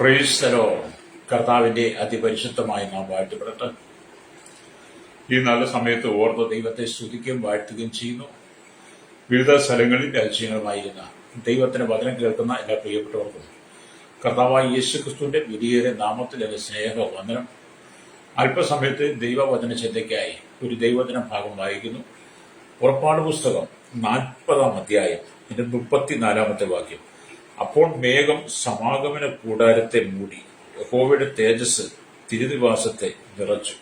Praise the Lord. കർത്താവിന്റെ അതിപരിശുദ്ധമായി നാം വാഴ്ത്തപ്പെടട്ടെ. ഈ നല്ല സമയത്ത് ഓർത്ത് ദൈവത്തെ സ്തുതിക്കുകയും വാഴ്ത്തുകയും ചെയ്യുന്നു. വിവിധ സ്ഥലങ്ങളിൽ രാജ്യങ്ങളുമായിരുന്ന ദൈവത്തിന്റെ വചനം കേൾക്കുന്ന എല്ലാ പ്രിയപ്പെട്ടവർക്കും കർത്താവായ യേശുക്രിസ്തുവിന്റെ വിധിയേറിയ നാമത്തിൽ എന്റെ സ്നേഹവന്ദനം. അല്പസമയത്ത് ദൈവവചന ചിന്തയ്ക്കായി ഒരു ദൈവവചന ഭാഗം വായിക്കുന്നു. പുറപ്പാട് പുസ്തകം 40-ാം അധ്യായം 34-ാമത്തെ വാക്യം. അപ്പോൾ മേഘം സമാഗമന കൂടാരത്തെ മൂടി, യഹോവയുടെ തേജസ് തിരുനിവാസത്തെ നിറച്ചു.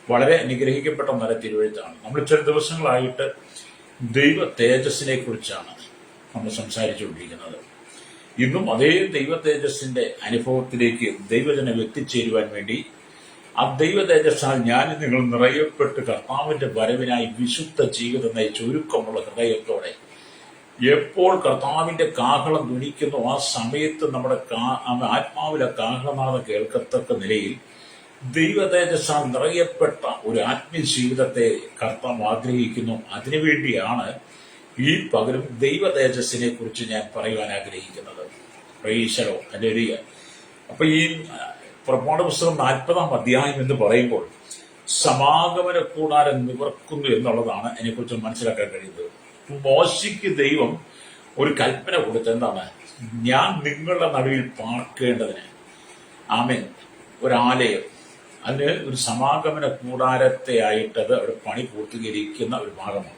വളരെ അനുഗ്രഹിക്കപ്പെട്ട നല്ല തിരുവെഴുത്താണ്. നമ്മൾ ചില ദിവസങ്ങളായിട്ട് ദൈവ തേജസ്സിനെ കുറിച്ചാണ് നമ്മൾ സംസാരിച്ചുകൊണ്ടിരിക്കുന്നത്. ഇന്നും അതേ ദൈവ തേജസ്സിന്റെ അനുഭവത്തിലേക്ക് ദൈവജനം എത്തിച്ചേരുവാൻ വേണ്ടി ആ ദൈവ തേജസ്സാൽ ഞാൻ നിങ്ങൾ നിറയപ്പെട്ട് കർത്താവിന്റെ വരവിനായി വിശുദ്ധ ജീവിതം നയിച്ച ഒരുക്കമുള്ള ഹൃദയത്തോടെ എപ്പോൾ കർത്താവിന്റെ കാഹളം ധ്വനിക്കുന്നു ആ സമയത്ത് നമ്മുടെ ആത്മാവിലെ കാഹളനാഥം കേൾക്കത്തക്ക നിലയിൽ ദൈവ തേജസ്സാൽ നിറയപ്പെട്ട ഒരു ആത്മീയ ജീവിതത്തെ കർത്താവ് ആഗ്രഹിക്കുന്നു. അതിനുവേണ്ടിയാണ് ഈ പകലും ദൈവ തേജസ്സിനെ കുറിച്ച് ഞാൻ പറയുവാൻ ആഗ്രഹിക്കുന്നത്. പ്രൈസലോ ഹല്ലേലൂയ. അപ്പൊ ഈ പുറപ്പാട് പുസ്തകം 40-ാം അധ്യായം എന്ന് പറയുമ്പോൾ സമാഗമന കൂടാരം നിവർക്കുന്നു എന്നുള്ളതാണ് അതിനെക്കുറിച്ച് മനസ്സിലാക്കാൻ കഴിയുന്നത്. മോശയ്ക്ക് ദൈവം ഒരു കൽപ്പന കൊടുത്ത് എന്താണ്? ഞാൻ നിങ്ങളുടെ നടുവിൽ പാർക്കേണ്ടതിന് ആമേൻ ഒരാലയം, അതിന് ഒരു സമാഗമന കൂടാരത്തെ ആയിട്ടത് അവിടെ പണി പൂർത്തീകരിക്കുന്ന ഒരു ഭാഗമാണ്.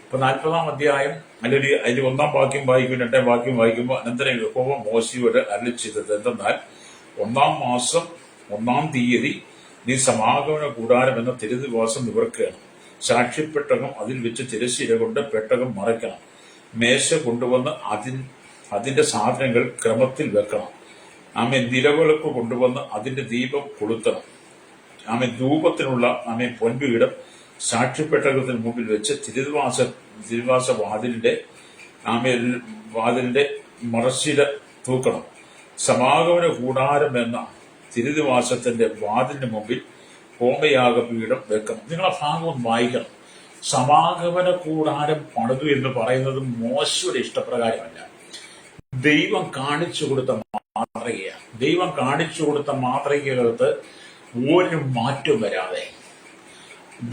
ഇപ്പൊ 40-ാം അധ്യായം അല്ലെങ്കിൽ അതിൽ 1-ാം വാക്യം വായിക്കും, 2-ാം വാക്യം വായിക്കുമ്പോൾ അനന്തരം യഹോവ മോശയോട് അരുളിച്ചെയ്തത് എന്തെന്നാൽ 1-ാം മാസം 1-ാം തീയതി നീ സമാഗമന കൂടാരം എന്ന തിരുനിവാസം നിവർക്കുകയാണ്. സാക്ഷിപ്പെട്ടകം അതിൽ വെച്ച് തിരശ്ശീല കൊണ്ട് പെട്ടകം മറയ്ക്കണം. മേശ കൊണ്ടുവന്ന് അതിന്റെ സാധനങ്ങൾ ക്രമത്തിൽ വെക്കണം. നിലവിളക്ക് കൊണ്ടുവന്ന് അതിന്റെ ദീപം കൊളുത്തണം. ധൂപത്തിനുള്ള പൊൻപീഠം സാക്ഷിപ്പെട്ടകത്തിന് മുമ്പിൽ വെച്ച് തിരുനിവാസ വാതിലിന്റെ മറശ്ശീല തൂക്കണം. സമാഗമന കൂടാരം എന്ന തിരുനിവാസത്തിന്റെ വാതിലിന് മുമ്പിൽ ഹോമയാഗപീഠം വെക്കണം. നിങ്ങൾ ആ ഭാഗം ഒന്ന് വായിക്കണം. സമാഗമന കൂടാരം പണിതു എന്ന് പറയുന്നത് മോശയുടെ ഇഷ്ടപ്രകാരമല്ല, ദൈവം കാണിച്ചു കൊടുത്ത മാതൃകയാണ്. ദൈവം കാണിച്ചു കൊടുത്ത മാതൃകകൾക്ക് ഒരു മാറ്റം വരാതെ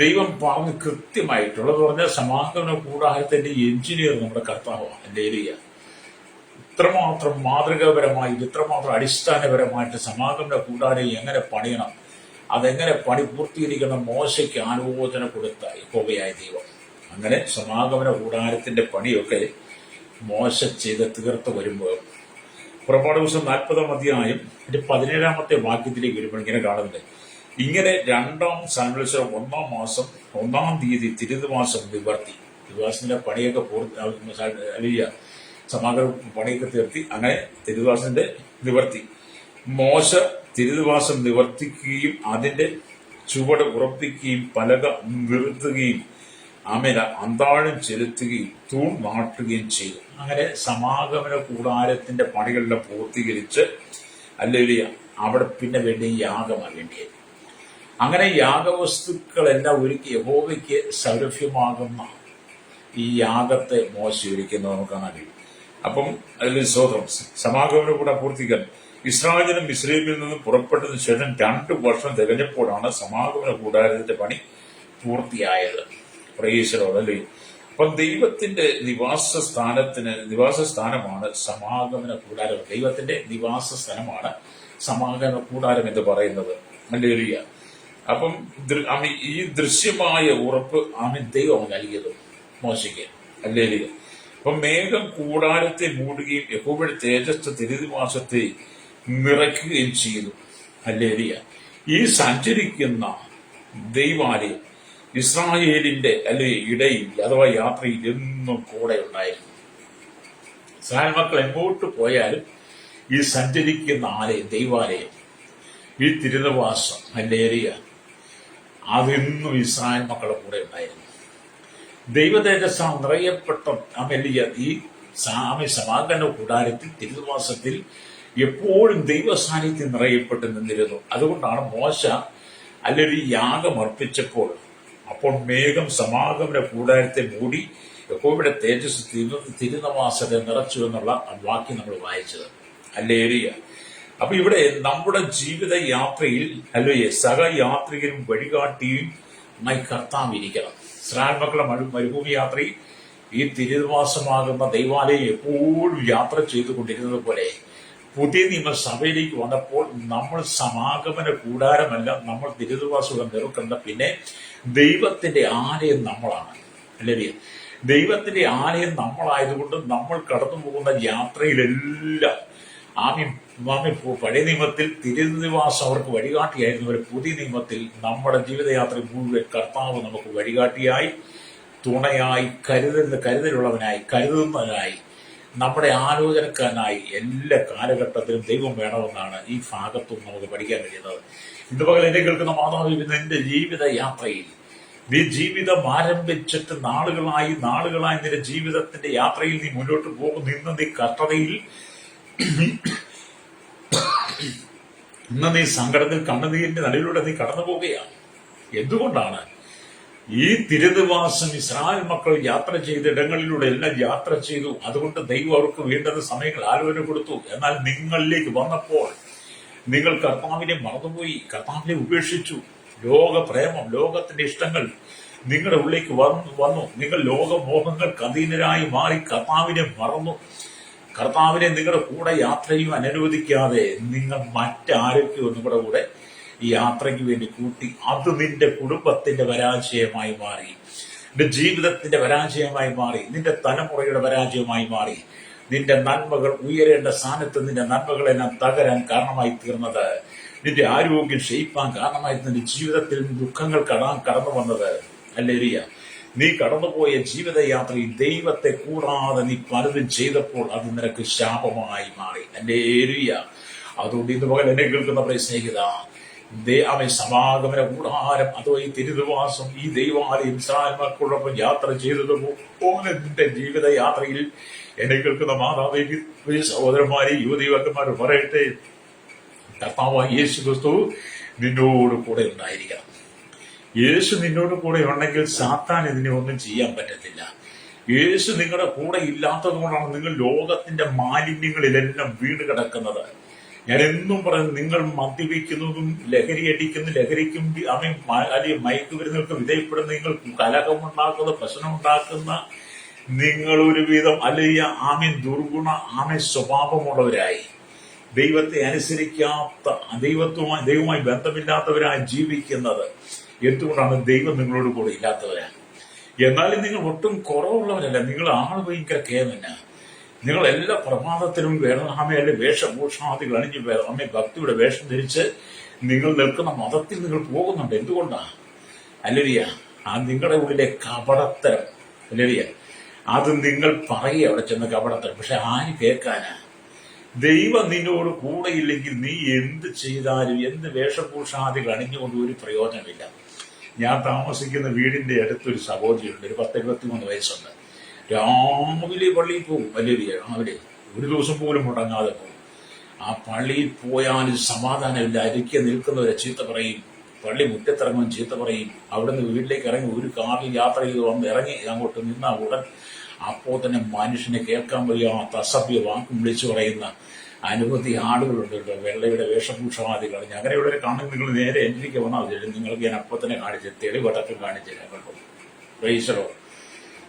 ദൈവം പറഞ്ഞ് കൃത്യമായിട്ടുള്ളത് പറഞ്ഞ സമാഗമന കൂടാരത്തിന്റെ എഞ്ചിനീയർ നമ്മുടെ കർത്താവാണ്. ഹല്ലേലൂയ. ഇത്രമാത്രം മാതൃകാപരമായി ഇത്രമാത്രം അടിസ്ഥാനപരമായിട്ട് സമാഗമന കൂടാരം എങ്ങനെ പണിയണം, അതെങ്ങനെ പണി പൂർത്തീകരിക്കണം മോശയ്ക്ക് ആലോചന കൊടുത്ത യഹോവയായ ദൈവം. അങ്ങനെ സമാഗമന കൂടാരത്തിന്റെ പണിയൊക്കെ മോശ ചെയ്ത് തീർത്ത് വരുമ്പോൾ പുറപ്പാട് ദിവസം 40-ാം അധ്യായം 17-ാമത്തെ വാക്യത്തിലേക്ക് വരുമ്പോൾ ഇങ്ങനെ കാണുന്നുണ്ട്. ഇങ്ങനെ 2-ാം സംവത്സരം 1-ാം മാസം 1-ാം തീയതി തിരുനിവാസം നിവർത്തി. തിരുനിവാസത്തിന്റെ പണിയൊക്കെ പൂർത്തി സമാഗമ പണിയൊക്കെ തീർത്തി. അങ്ങനെ തിരുനിവാസത്തിന്റെ നിവർത്തി. മോശ തിരുനിവാസം നിവർത്തിക്കുകയും അതിന്റെ ചുവട് ഉറപ്പിക്കുകയും പലക നിർത്തുകയും അന്താഴം ചെലുത്തുകയും തൂൺ നാട്ടുകയും ചെയ്തു. അങ്ങനെ സമാഗമന കൂടാരത്തിന്റെ പണികളെല്ലാം പൂർത്തീകരിച്ച് ഹല്ലേലൂയ അവിടെ പിന്നെ വേണ്ടി യാഗമാണ് വേണ്ടിയത്. അങ്ങനെ യാഗവസ്തുക്കളെല്ലാം ഒരുക്കി യഹോവയ്ക്ക് സൗരഭ്യമാകുന്ന ഈ യാഗത്തെ മോശ ഒരുക്കുന്നത് നമുക്ക് കാണാൻ കഴിയും. അപ്പം അതിൽ സ്വതം സമാഗമന കൂടെ പൂർത്തിക്കാൻ ഇസ്രായേലും മിസ്രൈമിൽ നിന്ന് പുറപ്പെട്ടതിന് ശേഷം 2 വർഷം തികഞ്ഞപ്പോഴാണ് സമാഗമന കൂടാരത്തിന്റെ പണി പൂർത്തിയായത്. പ്രേക്ഷകരോടല്ലേ. അപ്പം ദൈവത്തിന്റെ നിവാസ സ്ഥാനമാണ് സമാഗമന കൂടാരം. ദൈവത്തിന്റെ നിവാസ സ്ഥലമാണ് സമാഗമന കൂടാരം എന്ന് പറയുന്നത്. ഹല്ലേലൂയ. അപ്പം ഈ ദൃശ്യമായ ഉറപ്പ് ദൈവം നൽകിയത് മോശയ്ക്ക്. ഹല്ലേലൂയ. അപ്പം മേഘം കൂടാരത്തെ മൂടുകയും യഹോവയുടെ തേജസ് തിരുനിവാസത്തെ നിറയ്ക്കുകയും ചെയ്തു. ഹല്ലേലൂയ. ഈ സഞ്ചരിക്കുന്ന ദൈവാലയം ഇസ്രായേലിന്റെ ഇടയിൽ അഥവാ യാത്രയിൽ എന്നും കൂടെ ഉണ്ടായിരുന്നു. ഇസ്രായേൽ മക്കൾ എങ്ങോട്ട് പോയാലും ഈ സഞ്ചരിക്കുന്ന ദൈവാലയം, ഈ തിരുനിവാസം ഹല്ലേലൂയ, അതെന്നും ഇസ്രായേൽ മക്കളുടെ കൂടെ ഉണ്ടായിരുന്നു. ദൈവ തേജസ്സാൽ നിറയപ്പെട്ട ഈ സമാഗമന കൂടാരത്തിൽ തിരുനിവാസത്തിൽ എപ്പോഴും ദൈവസാന്നിധ്യം നിറയപ്പെട്ട് നിന്നിരുന്നു. അതുകൊണ്ടാണ് മോശ അല്ലെങ്കിൽ യാഗം അർപ്പിച്ചപ്പോൾ അപ്പോൾ മേഘം സമാഗമന കൂടാരത്തെ മൂടി യഹോവയുടെ തേജസ് തിരുനിവാസത്തെ നിറച്ചു എന്നുള്ള വാക്യം നമ്മൾ വായിച്ചത്. ഹല്ലേലൂയ. അപ്പൊ ഇവിടെ നമ്മുടെ ജീവിത യാത്രയിൽ അല്ലെ സഹയാത്രികരും വഴികാട്ടിയും കർത്താവ് ഇരിക്കണം. ഇസ്രായേൽ മക്കളുടെ മരുഭൂമി യാത്രയിൽ ഈ തിരുനിവാസമാകുന്ന ദൈവാലയം എപ്പോഴും യാത്ര ചെയ്തുകൊണ്ടിരുന്നത് പോലെ പുതിയ നിയമസഭയിലേക്ക് വന്നപ്പോൾ നമ്മൾ സമാഗമന കൂടാരമല്ല, നമ്മൾ തിരുനിവാസം നിൽക്കേണ്ട. പിന്നെ ദൈവത്തിന്റെ ആലയം നമ്മളാണ്, അല്ലേ? ദൈവത്തിന്റെ ആലയം നമ്മളായതുകൊണ്ട് നമ്മൾ കടന്നു പോകുന്ന യാത്രയിലെല്ലാം പഴയ നിയമത്തിൽ തിരുനിവാസം അവർക്ക് വഴികാട്ടിയായിരുന്നു. പുതിയ നിയമത്തിൽ നമ്മുടെ ജീവിതയാത്ര മുഴുവൻ കർത്താവ് നമുക്ക് വഴികാട്ടിയായി, തുണയായി, കരുതലുള്ളവനായി, കരുതുന്നവനായി, നമ്മുടെ ആലോചനക്കാരനായി എല്ലാ കാലഘട്ടത്തിലും ദൈവം വേണമെന്നാണ് ഈ ഭാഗത്തും നമുക്ക് പഠിക്കാൻ കഴിയുന്നത്. ഇന്ന് പകൽ എന്നെ കേൾക്കുന്ന മാതാവ്, നിന്റെ ജീവിത യാത്രയിൽ നീ ജീവിതം ആരംഭിച്ചിട്ട് നാളുകളായി നിന്റെ ജീവിതത്തിന്റെ യാത്രയിൽ നീ മുന്നോട്ട് പോകും. ഇന്ന് നീ കഷ്ടതയിൽ, ഇന്ന് നീ സങ്കടത്തിൽ കണ്ണുനീരിന്റെ നടുവിലൂടെ നീ കടന്നു പോവുകയാണ്. എന്തുകൊണ്ടാണ്? ഈ തിരുനിവാസം ഇസ്രായേൽ മക്കൾ യാത്ര ചെയ്ത ഇടങ്ങളിലൂടെ എല്ലാം യാത്ര ചെയ്തു. അതുകൊണ്ട് ദൈവം അവർക്ക് വേണ്ടുന്ന സമയങ്ങൾ ആലോചന കൊടുത്തു. എന്നാൽ നിങ്ങളിലേക്ക് വന്നപ്പോൾ നിങ്ങൾ കർത്താവിനെ മറന്നുപോയി, കർത്താവിനെ ഉപേക്ഷിച്ചു. ലോകപ്രേമം, ലോകത്തിന്റെ ഇഷ്ടങ്ങൾ നിങ്ങളുടെ ഉള്ളിലേക്ക് വന്നു. നിങ്ങൾ ലോകമോഹങ്ങൾക്ക് അധീനരായി മാറി കർത്താവിനെ മറന്നു. കർത്താവിനെ നിങ്ങളുടെ കൂടെ യാത്രയും അനുവദിക്കാതെ നിങ്ങൾ മറ്റാരൊക്കെയോ നിങ്ങളുടെ കൂടെ ഈ യാത്രയ്ക്ക് വേണ്ടി കൂട്ടി. അത് നിന്റെ കുടുംബത്തിന്റെ പരാജയമായി മാറി, നിന്റെ ജീവിതത്തിന്റെ പരാജയമായി മാറി, നിന്റെ തലമുറയുടെ പരാജയമായി മാറി. നിന്റെ നന്മകൾ ഉയരേണ്ട സ്ഥാനത്ത് നിന്റെ നന്മകളെല്ലാം തകരാൻ കാരണമായി തീർന്നത്, നിന്റെ ആരോഗ്യം ക്ഷയിപ്പാൻ കാരണമായി നിന്റെ ജീവിതത്തിൽ ദുഃഖങ്ങൾ കടന്നു വന്നത്, അല്ലേരിയ നീ കടന്നുപോയ ജീവിതയാത്രയിൽ ദൈവത്തെ കൂടാതെ നീ പലതും ചെയ്തപ്പോൾ അത് നിനക്ക് ശാപമായി മാറി, അല്ലേരിയ. അതുകൊണ്ട് ഇന്ന് പകൽ എന്നെ കേൾക്കുന്നവരെ സ്നേഹിത, അവൻ സമാഗമന കൂടാരം അതോ ഈ തിരുനിവാസം, ഈ ദൈവാലയം ഇസ്രായേൽ മക്കളോടൊപ്പം യാത്ര ചെയ്തതുപോലെ നിന്റെ ജീവിതയാത്രയിൽ എന്നെ കേൾക്കുന്ന മാതാവ്, സഹോദരന്മാരെ, യുവതീവക്കന്മാർ പറയട്ടെ, കർത്താവായ യേശു ക്രിസ്തു നിന്നോട് കൂടെ ഉണ്ടായിരിക്കണം. യേശു നിന്നോട് കൂടെ ഉണ്ടെങ്കിൽ സാത്താൻ ഇതിനെ ഒന്നും ചെയ്യാൻ പറ്റത്തില്ല. യേശു നിങ്ങളുടെ കൂടെ ഇല്ലാത്തത് കൊണ്ടാണ് നിങ്ങൾ ലോകത്തിന്റെ മാലിന്യങ്ങളിലെല്ലാം വീണ് കിടക്കുന്നത്. ഞാൻ എന്നും പറയുന്നത്, നിങ്ങൾ മദ്യപിക്കുന്നതും ലഹരിക്കും അല്ലെങ്കിൽ മയക്കുമരുന്നുകൾക്ക് വിധേയപ്പെടുന്ന, നിങ്ങൾ കലഹമുണ്ടാക്കുന്ന, പ്രശ്നമുണ്ടാക്കുന്ന, നിങ്ങൾ ഒരുവിധം അല്ലെങ്കിൽ ദുർഗുണ സ്വഭാവമുള്ളവരായി, ദൈവത്തെ അനുസരിക്കാത്ത, ദൈവവുമായി ബന്ധമില്ലാത്തവരായി ജീവിക്കുന്നത് എന്തുകൊണ്ടാണ്? ദൈവം നിങ്ങളോട് കൂടെ ഇല്ലാത്തവരാണ്. എന്നാലും നിങ്ങൾ ഒട്ടും കുറവുള്ളവരല്ല, നിങ്ങൾ ആള് ഭയങ്കര കേമന. നിങ്ങൾ എല്ലാ പ്രമാദത്തിലും വേണമല്ലേ വേഷഭൂഷണാദികൾ അണിഞ്ഞ് ഭക്തിയുടെ വേഷം ധരിച്ച് നിങ്ങൾ നിൽക്കുന്ന മതത്തിൽ നിങ്ങൾ പോകുന്നുണ്ട്. എന്തുകൊണ്ടാണ്? അല്ലരിയ, ആ നിങ്ങളുടെ ഉള്ളിലെ കപടത്തരം, അല്ലരിയ, അത് നിങ്ങൾ പറയുക അവിടെ ചെന്ന് കപടത്തരം. പക്ഷെ ആര് കേൾക്കാനാ? ദൈവം നിന്നോട് കൂടെയില്ലെങ്കിൽ നീ എന്ത് ചെയ്താലും, എന്ത് വേഷഭൂഷാദികൾ അണിഞ്ഞുകൊണ്ട് ഒരു പ്രയോജനമില്ല. ഞാൻ താമസിക്കുന്ന വീടിന്റെ അടുത്തൊരു സഹോദരിയുണ്ട്, ഒരു 10-23 വയസ്സുണ്ട്. രാവിലെ പള്ളിയിൽ പോകും, വലിയ രാവിലെ ഒരു ദിവസം പോലും മുടങ്ങാതെ പോകും. ആ പള്ളിയിൽ പോയാലും സമാധാനമില്ല. അരിക്കെ നിൽക്കുന്നവരെ ചീത്ത പറയും, പള്ളി മുറ്റത്തിറങ്ങും ചീത്ത പറയും. അവിടുന്ന് വീട്ടിലേക്ക് ഇറങ്ങി ഒരു കാറിൽ യാത്ര ചെയ്ത് വന്ന് ഇറങ്ങി അങ്ങോട്ട് നിന്ന ഉടൻ അപ്പോൾ തന്നെ മനുഷ്യനെ കേൾക്കാൻ വയ്യാത്ത അസഭ്യ വാക്കും വിളിച്ചു പറയുന്ന അനവധി ആളുകളുണ്ട്. വെള്ളയുടെ വേഷഭൂഷണാദികൾ. അങ്ങനെയുള്ളവരെ കാണുന്നത് നിങ്ങൾ നേരെ എനിക്ക് വന്നാൽ നിങ്ങൾക്ക് ഞാൻ അപ്പോൾ തന്നെ കാണിച്ചു തെളിവടക്കം കാണിച്ചു കേട്ടോ. പ്രൈസലോ.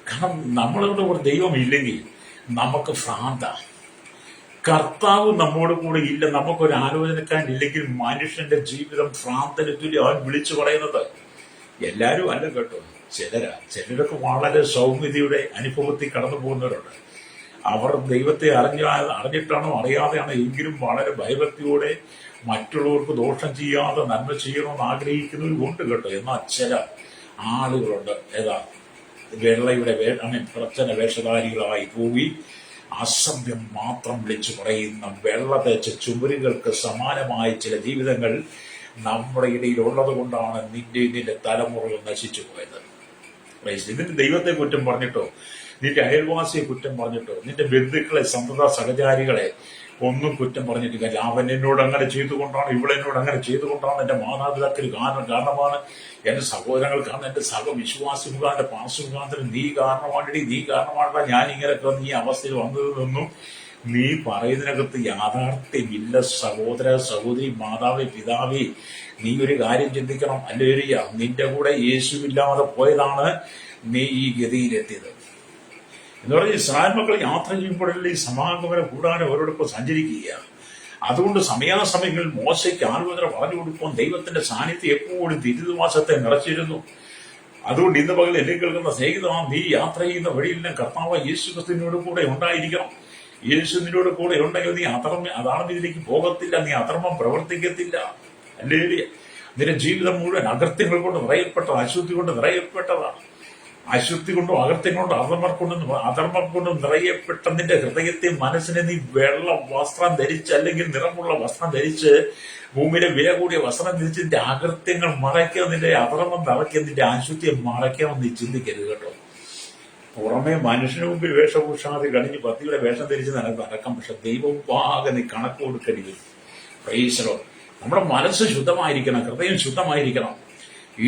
കാരണം നമ്മളുടെ കൂടെ ദൈവം ഇല്ലെങ്കിൽ നമുക്ക് ഭ്രാന്ത. കർത്താവ് നമ്മോട് കൂടെ ഇല്ല, നമുക്കൊരു ആലോചനക്കാരില്ലെങ്കിൽ മനുഷ്യന്റെ ജീവിതം ഭ്രാന്തന് തുല്യം അവൻ വിളിച്ചു പറയുന്നത്. എല്ലാവരും അല്ല കേട്ടോ, ചിലരൊക്കെ വളരെ സൗമ്യതയുടെ അനുഭവത്തിൽ കടന്നു പോകുന്നവരുണ്ട്. അവർ ദൈവത്തെ അറിഞ്ഞിട്ടാണോ അറിയാതെയാണോ എങ്കിലും വളരെ ഭയഭക്തിയോടെ മറ്റുള്ളവർക്ക് ദോഷം ചെയ്യാതെ നന്മ ചെയ്യണമെന്ന് ആഗ്രഹിക്കുന്നവരുണ്ട് കേട്ടോ. എന്നാൽ ചില ആളുകളുണ്ട്, വെള്ളയുടെ പ്രച്ഛന വേഷധാരികളായി പോയി അസഭ്യം മാത്രം വിളിച്ചു പറയുന്ന, വെള്ള തേച്ച ചുമരുകൾക്ക് സമാനമായ ചില ജീവിതങ്ങൾ നമ്മുടെ ഇടയിൽ ഉള്ളത് കൊണ്ടാണ് നിന്റെ തലമുറകൾ നശിച്ചു പോയത്. ഇതിന്റെ ദൈവത്തെ കുറ്റം പറഞ്ഞിട്ടോ, നിന്റെ അയൽവാസിയെ കുറ്റം പറഞ്ഞിട്ടോ, നിന്റെ ബന്ധുക്കളെ, സന്തത സഹചാരികളെ ഒന്നും കുറ്റം പറഞ്ഞിട്ട് കാര്യം. അവൻ എന്നോട് അങ്ങനെ ചെയ്തുകൊണ്ടാണ്, ഇവളെന്നോട് അങ്ങനെ ചെയ്തുകൊണ്ടാണ്, എന്റെ മാതാപിതാക്കൾ കാരണമാണ്, എന്റെ സഹോദരങ്ങൾക്കാണ്, എന്റെ സഹവിശ്വാസി മുഖാന്തരം പാസ് മുഖാന്തരം നീ കാരണമാണ്ടി ഞാൻ ഇങ്ങനെ ഈ അവസ്ഥയിൽ വന്നതെന്നൊന്നും നീ പറയുന്നതിനകത്ത് യാഥാർത്ഥ്യമില്ല. സഹോദര, സഹോദരി, മാതാവേ, പിതാവേ, നീ ഒരു കാര്യം ചിന്തിക്കണം. ഹല്ലേലൂയ. നിന്റെ കൂടെ യേശുവില്ലാതെ പോയതാണ് നീ ഈ ഗതിയിലെത്തിയത്. എന്ന് പറഞ്ഞാൽ ഇസ്രായേൽ മക്കൾ യാത്ര ചെയ്യുമ്പോഴല്ലേ ഈ സമാഗമന കൂടാരം അവരോടൊപ്പം സഞ്ചരിക്കുക. അതുകൊണ്ട് സമയാസമയങ്ങളിൽ മോശയ്ക്ക് ആലോചന പറഞ്ഞു കൊടുക്കുവാൻ ദൈവത്തിന്റെ സാന്നിധ്യം എപ്പോഴും തിരുതുവാസത്തെ നിറച്ചിരുന്നു. അതുകൊണ്ട് ഇന്ന് പകൽ എന്നെ കേൾക്കുന്ന സ്നേഹിതമാ, നീ യാത്ര ചെയ്യുന്ന വഴിയിലും കർത്താവ് യേശു ക്രിസ്തുവിനോട് കൂടെ ഉണ്ടായിരിക്കണം. യേശു നിന്നോട് കൂടെ ഉണ്ടെങ്കിൽ നീ അധർമ്മത്തിലേക്ക് പോകത്തില്ല, നീ അധർമ്മം പ്രവർത്തിക്കത്തില്ല. അല്ലേ? നിന്റെ ജീവിതം മുഴുവൻ അകൃത്യങ്ങൾ കൊണ്ട് നിറയപ്പെട്ട, അശുദ്ധി കൊണ്ട് നിറയപ്പെട്ടതാണ്. അശുദ്ധി കൊണ്ടും അകൃത്യം കൊണ്ടും അധർമ്മം കൊണ്ടും നിറയപ്പെട്ട നിന്റെ ഹൃദയത്തെ, മനസ്സിനെ നീ വെള്ള വസ്ത്രം ധരിച്ച്, അല്ലെങ്കിൽ നിറമുള്ള വസ്ത്രം ധരിച്ച്, ഭൂമിയിലെ വില കൂടിയ വസ്ത്രം ധരിച്ച് നിന്റെ അകൃത്യങ്ങൾ മറയ്ക്കുക, നിന്റെ അധർമ്മം നിറയ്ക്കുക, നിന്റെ അശുദ്ധിയെ മറയ്ക്കാമെന്ന് നീ ചിന്തിക്കരുത് കേട്ടോ. പുറമെ മനുഷ്യന് മുമ്പിൽ വേഷഭൂഷാതി കണിഞ്ഞ് പത്തിയുടെ വേഷം ധരിച്ച് നടക്കാം. പക്ഷെ ദൈവമുമ്പാകെ നീ കണക്ക് കൊടുക്കേണ്ടി വരും. പ്രൈസലോ. നമ്മുടെ മനസ്സ് ശുദ്ധമായിരിക്കണം, ഹൃദയം ശുദ്ധമായിരിക്കണം.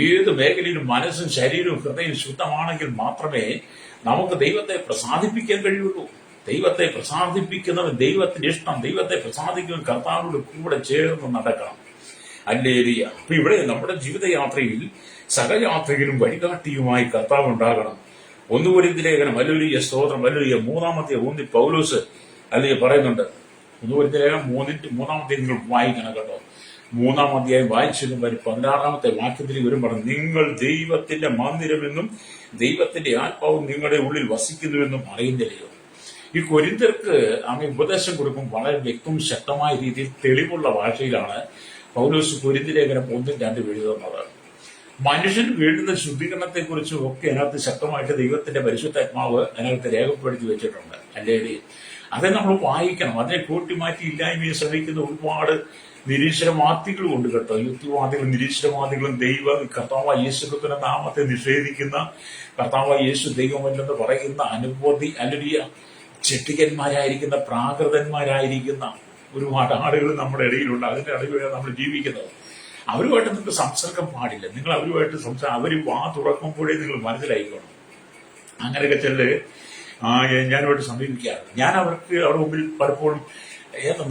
ഏത് മേഖലയിലും മനസ്സും ശരീരവും ഹൃദയം ശുദ്ധമാണെങ്കിൽ മാത്രമേ നമുക്ക് ദൈവത്തെ പ്രസാദിപ്പിക്കാൻ കഴിയുള്ളൂ. ദൈവത്തെ പ്രസാദിപ്പിക്കുന്നവൻ, ദൈവത്തിന്റെ ഇഷ്ടം, ദൈവത്തെ പ്രസാദിക്കുന്നവൻ കർത്താവിനോട് കൂടെ ചേർന്ന് നടക്കണം. ഹല്ലേലൂയ. അപ്പൊ ഇവിടെ നമ്മുടെ ജീവിതയാത്രയിൽ സഹയാത്രികനും വഴികാട്ടിയുമായി കർത്താവ് ഉണ്ടാകണം. 1 കൊരിന്ത്യലേഖനം, ഹല്ലേലൂയ, സ്തോത്രം, ഹല്ലേലൂയ, 3-ാമത്തെ ഊന്നി പൗലോസ് അല്ലെങ്കിൽ പറയുന്നുണ്ട്. 1 കൊരിന്ത്യലേഖനം 3-ാമത്തെ നിങ്ങൾ വായിക്കണം കേട്ടോ. 3-ാം അധ്യായം വായിച്ചതും 16-ാമത്തെ വാക്യത്തിൽ വരുമ്പോൾ, നിങ്ങൾ ദൈവത്തിന്റെ മന്ദിരമെന്നും ദൈവത്തിന്റെ ആത്മാവും നിങ്ങളുടെ ഉള്ളിൽ വസിക്കുന്നുവെന്നും അറിയുന്നില്ലയോ. ഈ കൊരിന്ത്യർക്ക് ആമേ ഉപദേശം കൊടുക്കും വളരെ വ്യക്തവും ശക്തമായ രീതിയിൽ തെളിവുള്ള ഭാഷയിലാണ് പൗലോസ് കൊരിന്ത്യലേഖനം 1-2 എഴുതുന്നത്. മനുഷ്യൻ വീണ്ടുന്ന ശുദ്ധീകരണത്തെക്കുറിച്ചും ഒക്കെ അതിനകത്ത് ശക്തമായിട്ട് ദൈവത്തിന്റെ പരിശുദ്ധാത്മാവ് അതിനകത്ത് രേഖപ്പെടുത്തി വെച്ചിട്ടുണ്ട്. അല്ലേ? അത് നമ്മൾ വായിക്കണം. അതിനെ കൂട്ടിമാറ്റി ഇല്ലായ്മയെ ശ്രമിക്കുന്ന ഒരുപാട് നിരീശ്വരവാദികളും ഉണ്ട് കേട്ടോ. യുക്തിവാദികളും നിരീശ്വരവാദികളും കർത്താവായ യേശുക്രിസ്തുവിന്റെ നാമത്തെ നിഷേധിക്കുന്ന, കർത്താവായ യേശു ദൈവമല്ലെന്ന് പറയുന്ന അനുഭൂതി അലരിയ ചെട്ടികന്മാരായിരിക്കുന്ന, പ്രാകൃതന്മാരായിരിക്കുന്ന ഒരുപാട് ആളുകൾ നമ്മുടെ ഇടയിലുണ്ട്. അതിന്റെ ഇടയിലാണ് നമ്മൾ ജീവിക്കുന്നത്. അവരുമായിട്ട് നിങ്ങൾക്ക് സംസർഗം പാടില്ല. നിങ്ങൾ അവരുമായിട്ട് അവർ വാ തുറക്കുമ്പോഴേ നിങ്ങൾ മനസ്സിലായിക്കോണം. അങ്ങനെയൊക്കെ ചെല്ല് ഞാനുമായിട്ട് സമീപിക്കാറ്. ഞാൻ അവർക്ക് അവരുടെ മുമ്പിൽ പലപ്പോഴും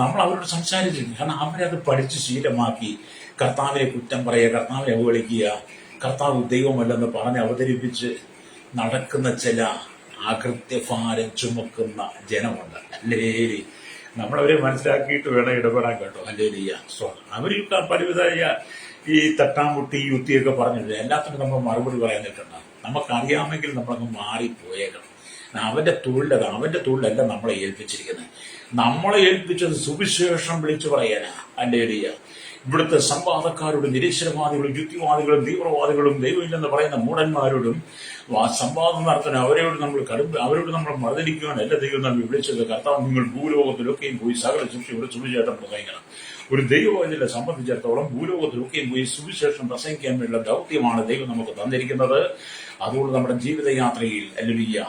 നമ്മൾ അവരോട് സംസാരിച്ചിരുന്നു. കാരണം അവരത് പഠിച്ച് ശീലമാക്കി കർത്താവിനെ കുറ്റം പറയുക, കർത്താവിനെ അവഹേളിക്കുക, കർത്താവ് ദൈവമല്ലെന്ന് പറഞ്ഞ് അവതരിപ്പിച്ച് നടക്കുന്ന ചില അകൃത്യഭാരം ചുമക്കുന്ന ജനമുണ്ട്. അല്ലേ? നമ്മളവരെ മനസ്സിലാക്കിയിട്ട് വേണം ഇടപെടാൻ കേട്ടോ. അല്ലേലിയ. അവർ പലവിധമായ ഈ തട്ടാമുട്ടി യുക്തിയൊക്കെ പറഞ്ഞിട്ട് എല്ലാത്തിനും നമ്മൾ മറുപടി പറയാൻ നിൽക്കണ്ട. നമുക്കറിയാമെങ്കിൽ നമ്മളങ്ങ് മാറിപ്പോയേക്കണം. അവന്റെ തൊഴിലത്, അവന്റെ തൊഴിലല്ല നമ്മളെ ഏൽപ്പിച്ചിരിക്കുന്നത്. നമ്മളെ ഏൽപ്പിച്ചത് സുവിശേഷം വിളിച്ചു പറയാനാ. അല്ലേലിയ. ഇവിടുത്തെ സംവാദക്കാരോടും നിരീശ്വരവാദികളും യുക്തിവാദികളും തീവ്രവാദികളും ദൈവമില്ലെന്ന് പറയുന്ന മൂടന്മാരോടും സംവാദം നടത്താൻ അവരോട് നമ്മൾ മറുതലിക്കുവാനല്ല ദൈവം നമ്മൾ വിളിച്ചത്. കർത്താവ്, നിങ്ങൾ ഭൂലോകത്തിലൊക്കെയും പോയി സകല ശിക്ഷയോട് സുവിശേഷം പ്രസംഗിക്കണം. ഒരു ദൈവവചനത്തെ സംബന്ധിച്ചിടത്തോളം ഭൂലോകത്തിലൊക്കെയും പോയി സുവിശേഷം പ്രസംഗിക്കാൻ വേണ്ടിയുള്ള ദൗത്യമാണ് ദൈവം നമുക്ക് തന്നിരിക്കുന്നത്. അതുകൊണ്ട് നമ്മുടെ ജീവിതയാത്രയിൽ ഹല്ലേലൂയ